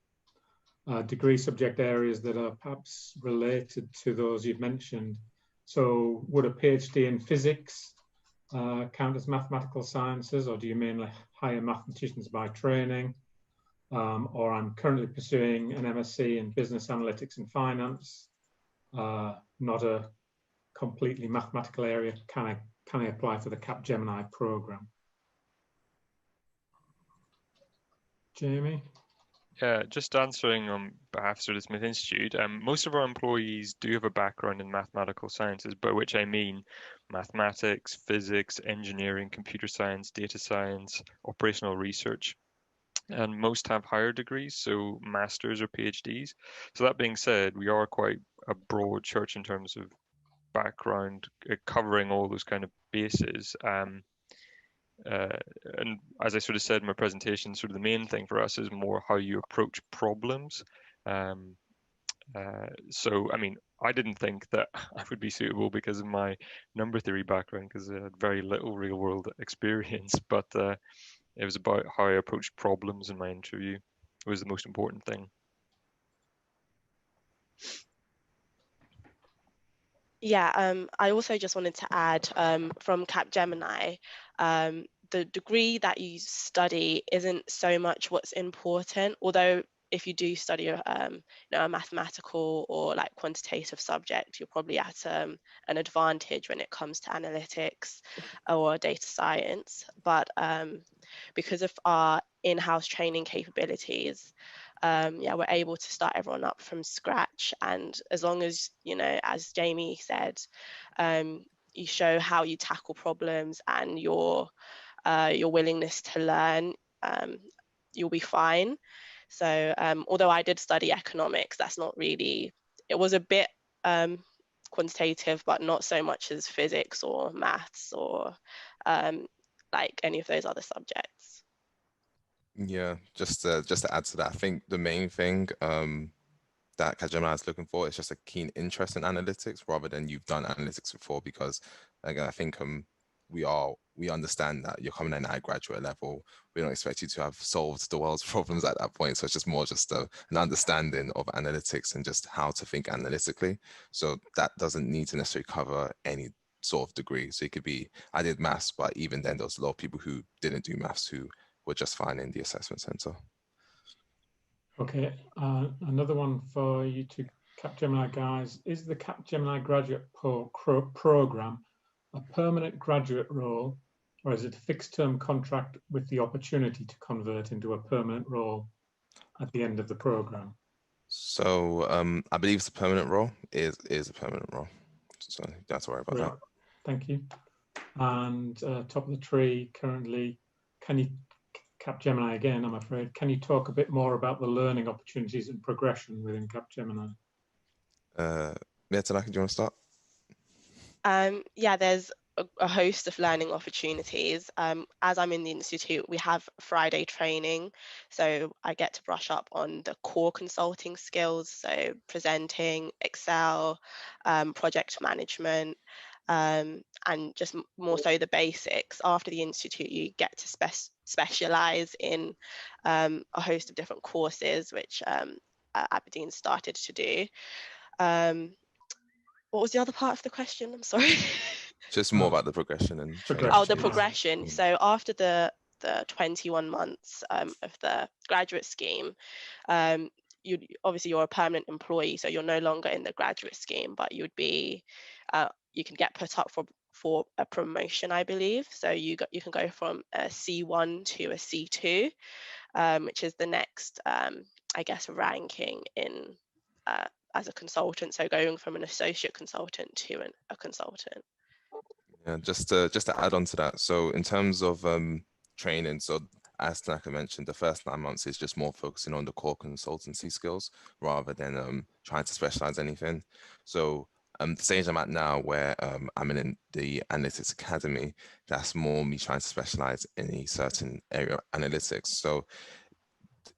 degree subject areas that are perhaps related to those you've mentioned. So would a PhD in physics count as mathematical sciences, or do you mainly hire mathematicians by training? Or I'm currently pursuing an MSc in business analytics and finance, not a completely mathematical area. Can I apply for the Capgemini program? Jamie? Yeah, just answering on behalf of the Smith Institute, most of our employees do have a background in mathematical sciences, by which I mean mathematics, physics, engineering, computer science, data science, operational research. And most have higher degrees, so masters or PhDs. So that being said, we are quite a broad church in terms of background, covering all those kind of bases. And as I sort of said in my presentation, sort of the main thing for us is more how you approach problems. So, I mean, I didn't think that I would be suitable because of my number theory background, because I had very little real world experience, but it was about how I approached problems in my interview. was the most important thing? Yeah, I also just wanted to add from Capgemini, the degree that you study isn't so much what's important, although if you do study a mathematical or like quantitative subject, you're probably at an advantage when it comes to analytics or data science. But because of our in-house training capabilities, we're able to start everyone up from scratch. And as long as, as Jamie said, you show how you tackle problems and your willingness to learn, you'll be fine. So although I did study economics, that's not really, it was a bit quantitative, but not so much as physics or maths or like any of those other subjects. Yeah, just to add to that, I think the main thing that Capgemini is looking for is just a keen interest in analytics rather than you've done analytics before, because again, I think we understand that you're coming in at a graduate level. We don't expect you to have solved the world's problems at that point. So it's just more just an understanding of analytics and just how to think analytically. So that doesn't need to necessarily cover any sort of degree. So it could be, I did maths, but even then there was a lot of people who didn't do maths who were just fine in the assessment center. Okay, another one for you two Capgemini guys. Is the Capgemini graduate program a permanent graduate role, or is it a fixed term contract with the opportunity to convert into a permanent role at the end of the program? So I believe it's a permanent role. Is a permanent role. So you don't have to worry about that. Thank you. And top of the tree currently, can you, Capgemini again, I'm afraid, can you talk a bit more about the learning opportunities and progression within Capgemini? Tanaka, do you want to start? Yeah, there's a host of learning opportunities. As I'm in the institute, we have Friday training, so I get to brush up on the core consulting skills, so presenting, Excel, project management, and just more so the basics. After the institute, you get to specialize in a host of different courses, which Aberdeen started to do. What was the other part of the question? I'm sorry. Just more about the progression and training. Oh, the progression. So after the 21 months of the graduate scheme, you're a permanent employee, so you're no longer in the graduate scheme, but you can get put up for a promotion, I believe. So you can go from a C1 to a C2, which is the next, I guess, ranking in as a consultant. So going from an associate consultant to a consultant. Yeah, just to add on to that. So in terms of training, so as Tanaka mentioned, the first 9 months is just more focusing on the core consultancy skills rather than trying to specialize anything. So the stage I'm at now, where I'm in the analytics academy, that's more me trying to specialize in a certain area of analytics. So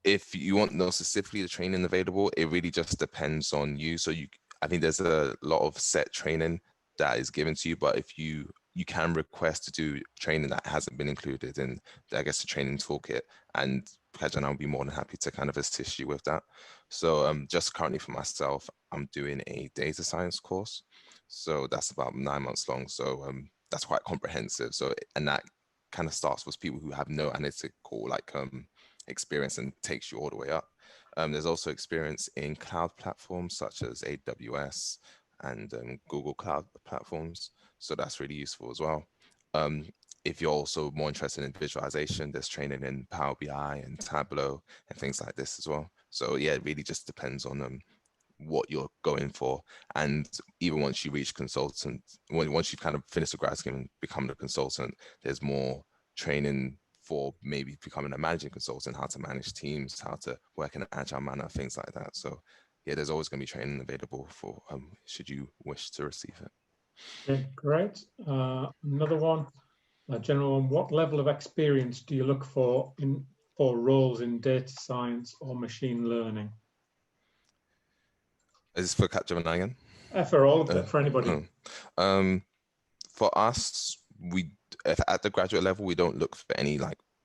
if you want to know specifically the training available, it really just depends on you. So I think there's a lot of set training that is given to you, but if you can request to do training that hasn't been included in, I guess, the training toolkit, and Capgemini will be more than happy to kind of assist you with that. So just currently for myself, I'm doing a data science course. So that's about 9 months long. So that's quite comprehensive. So, and that kind of starts with people who have no analytical experience and takes you all the way up. There's also experience in cloud platforms such as AWS and Google Cloud platforms. So that's really useful as well. If you're also more interested in visualization, there's training in Power BI and Tableau and things like this as well. So yeah, it really just depends on what you're going for. And even once you reach consultant, once you've kind of finished the grad scheme and become a consultant, there's more training for maybe becoming a managing consultant, how to manage teams, how to work in an agile manner, things like that. So yeah, there's always going to be training available for should you wish to receive it. Okay, great. Another one, a general one. What level of experience do you look for roles in data science or machine learning? Is this for Capgemini again? For all of it, for anybody. For us, at the graduate level, we don't look for any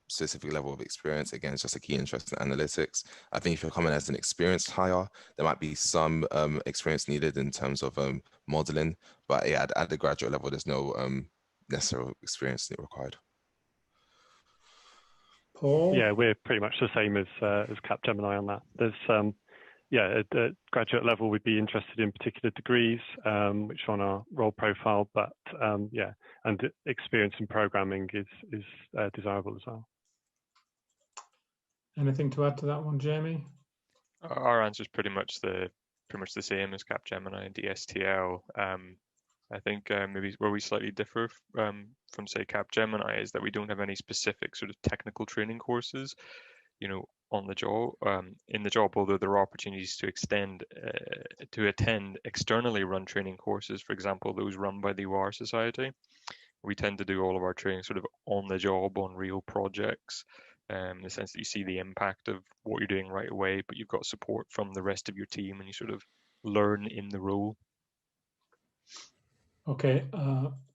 specific level of experience. Again, it's just a key interest in analytics. I think if you're coming as an experienced hire, there might be some experience needed in terms of modeling, but yeah, at the graduate level, there's no necessary experience required. Paul? Yeah, we're pretty much the same as Capgemini on that. There's yeah, at graduate level, we'd be interested in particular degrees, which are on our role profile, but yeah, and experience in programming is desirable as well. Anything to add to that one, Jamie? Our answer is pretty much the same as Capgemini and Dstl. I think maybe where we slightly differ from say Capgemini is that we don't have any specific sort of technical training courses, you know, on the job, in the job, although there are opportunities to attend externally run training courses, for example, those run by the OR Society. We tend to do all of our training sort of on the job, on real projects, in the sense that you see the impact of what you're doing right away, but you've got support from the rest of your team and you sort of learn in the role. Okay,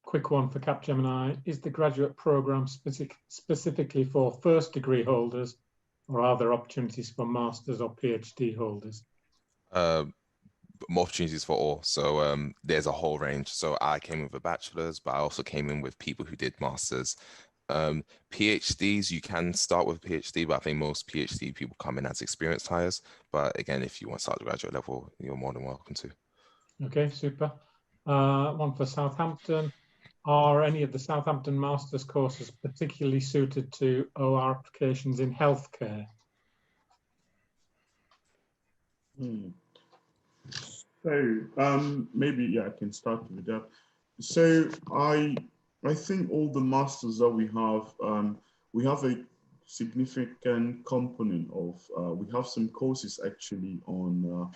quick one for Capgemini. Is the graduate program specifically for first degree holders, or are there opportunities for masters or PhD holders? More opportunities for all. So there's a whole range. So I came in with a bachelor's, but I also came in with people who did masters. PhDs, you can start with a PhD, but I think most PhD people come in as experienced hires. But again, if you want to start at the graduate level, you're more than welcome to. Okay, super. One for Southampton. Are any of the Southampton Masters courses particularly suited to OR applications in healthcare? So maybe, yeah, I can start with that. So I think all the masters that we have a significant component of, we have some courses actually on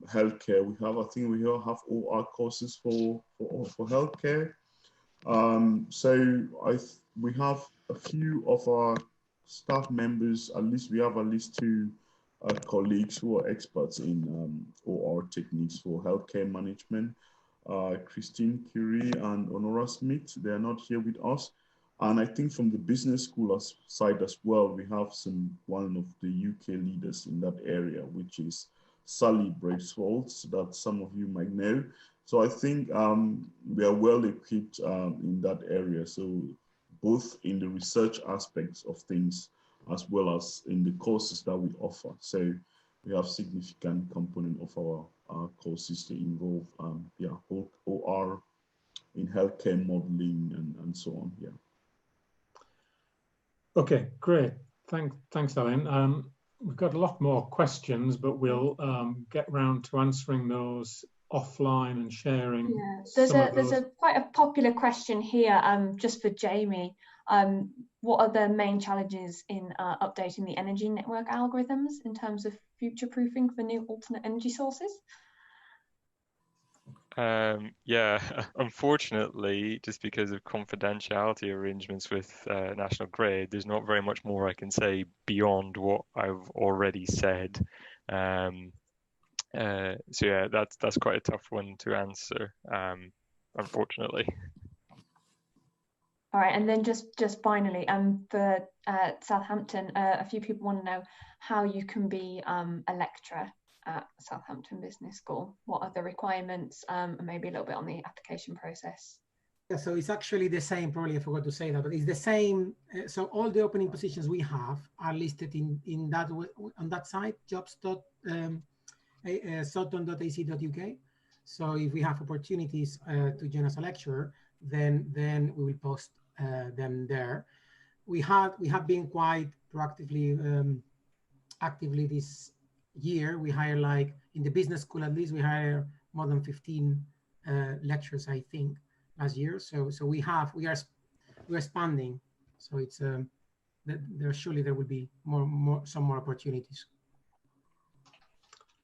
healthcare. I think we all have OR courses for healthcare. So we have a few of our staff members, at least we have at least two colleagues who are experts in OR techniques for healthcare management. Christine Curie and Honora Smith, they are not here with us. And I think from the business school side as well, we have one of the UK leaders in that area, which is Sally Bracewald, that some of you might know. So I think we are well equipped in that area. So both in the research aspects of things, as well as in the courses that we offer. So we have significant component of our courses to involve OR in healthcare modeling and so on. Yeah. Okay, great. Thanks, Alan. We've got a lot more questions, but we'll get round to answering those offline and sharing. Yeah, there's a quite a popular question here, just for Jamie. What are the main challenges in updating the energy network algorithms in terms of future-proofing for new alternate energy sources? Yeah, unfortunately, just because of confidentiality arrangements with National Grid, there's not very much more I can say beyond what I've already said. So yeah, that's quite a tough one to answer, unfortunately. All right, and then just finally, for Southampton, a few people want to know how you can be a lecturer at Southampton Business School. What are the requirements, and maybe a little bit on the application process? Yeah, so it's actually the same, probably I forgot to say that, but it's the same. So all the opening positions we have are listed in that on that site, jobs.sutton.ac.uk. So if we have opportunities to join as a lecturer, then we will post them there. We have been quite proactively actively this year. We hire, like in the business school at least, we hire more than 15 lecturers, I think, last year. So we're expanding. So it's surely there will be some more opportunities.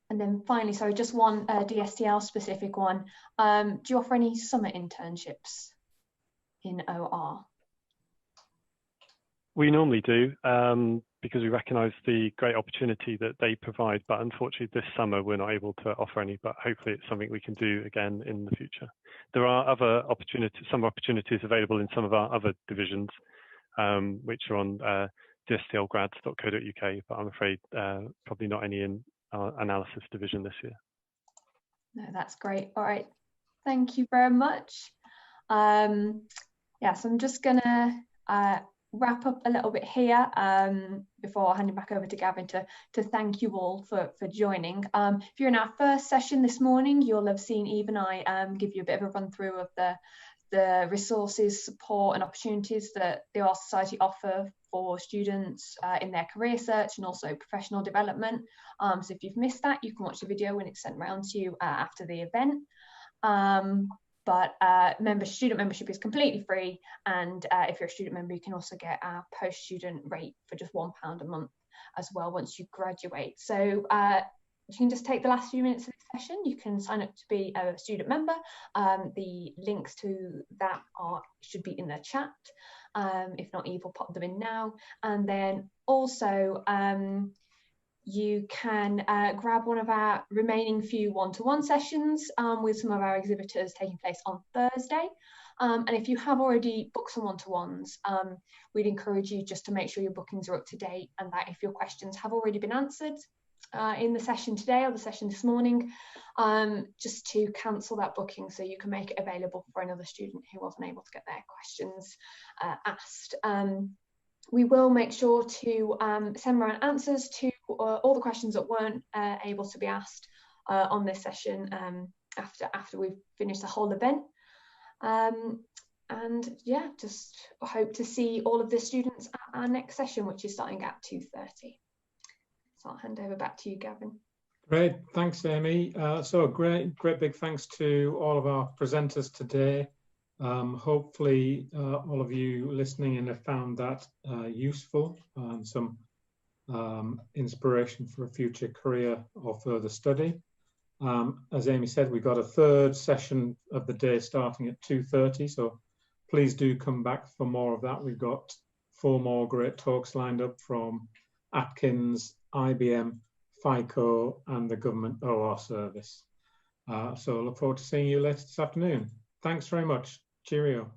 And then finally, sorry, just one Dstl specific one. Do you offer any summer internships in OR? We normally do, because we recognise the great opportunity that they provide, but unfortunately this summer we're not able to offer any, but hopefully it's something we can do again in the future. There are other opportunities, some opportunities available in some of our other divisions, which are on dstlgrads.co.uk, but I'm afraid probably not any in our analysis division this year. No, that's great. All right, thank you very much. Yes, I'm just gonna wrap up a little bit here before handing back over to Gavin to thank you all for joining. If you're in our first session this morning, you'll have seen Eve and I give you a bit of a run through of the resources, support and opportunities that the Our Society offer for students in their career search and also professional development. So if you've missed that, you can watch the video when it's sent around to you after the event. But student membership is completely free, and if you're a student member, you can also get our post-student rate for just £1 a month as well once you graduate. So you can just take the last few minutes of this session. You can sign up to be a student member. The links to that should be in the chat. If not, Eve will pop them in now. And then also you can grab one of our remaining few one-to-one sessions with some of our exhibitors taking place on Thursday. And if you have already booked some one-to-ones, we'd encourage you just to make sure your bookings are up to date, and that if your questions have already been answered in the session today or the session this morning, just to cancel that booking so you can make it available for another student who wasn't able to get their questions asked. We will make sure to send around answers to all the questions that weren't able to be asked on this session after we've finished the whole event. And yeah, just hope to see all of the students at our next session, which is starting at 2:30. So I'll hand over back to you, Gavin. Great, thanks, Amy. So great big thanks to all of our presenters today. Hopefully all of you listening in have found that useful and some inspiration for a future career or further study. As Amy said, we've got a third session of the day starting at 2:30, so please do come back for more of that. We've got 4 more great talks lined up from Atkins, IBM, FICO and the Government OR Service. So I look forward to seeing you later this afternoon. Thanks very much. Cheerio.